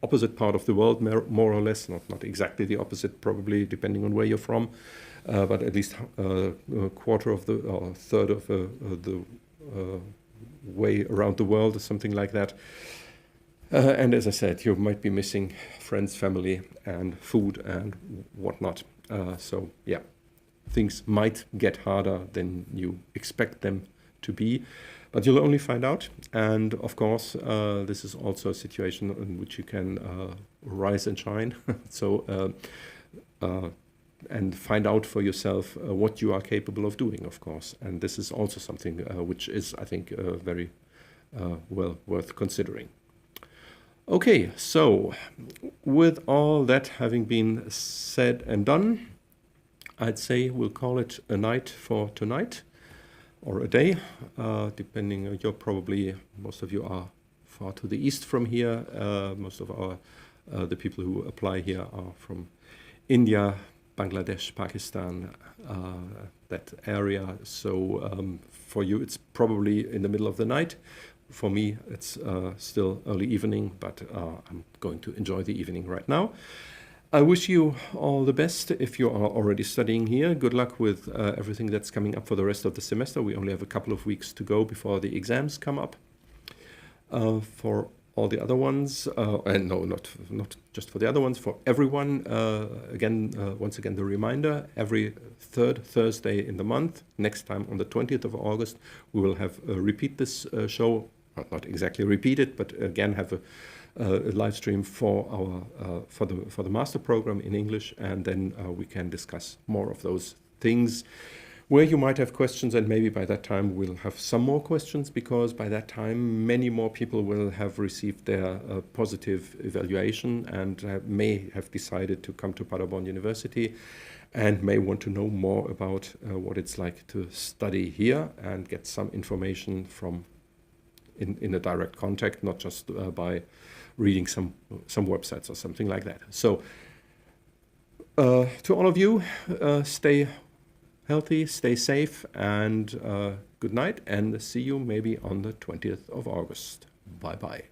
opposite part of the world, more or less, not exactly the opposite, probably depending on where you're from, but at least a quarter of or a third of the way around the world, or something like that. And as I said, you might be missing friends, family, and food and whatnot. So yeah, things might get harder than you expect them to be, but you'll only find out. And of course, this is also a situation in which you can rise and shine. So and find out for yourself what you are capable of doing, of course. And this is also something which is, I think, very well worth considering. Okay, so with all that having been said and done, I'd say we'll call it a night for tonight, or a day, depending. You're probably, most of you are far to the east from here. Most of the people who apply here are from India, Bangladesh, Pakistan, that area. So for you, it's probably in the middle of the night. For me, it's still early evening, but I'm going to enjoy the evening right now. I wish you all the best if you are already studying here. Good luck with everything that's coming up for the rest of the semester. We only have a couple of weeks to go before the exams come up. For all the other ones, and no, not just for the other ones, for everyone, once again, the reminder, every third Thursday in the month, next time on the 20th of August, we will have repeat this show. Not exactly repeat it, but again have a live stream for our for the master program in English, and then we can discuss more of those things where you might have questions, and maybe by that time we'll have some more questions, because by that time many more people will have received their positive evaluation and may have decided to come to Paderborn University and may want to know more about what it's like to study here and get some information from in a direct contact, not just by reading some websites or something like that. So to all of you, stay healthy, stay safe, and good night, and see you maybe on the 20th of August. Bye-bye.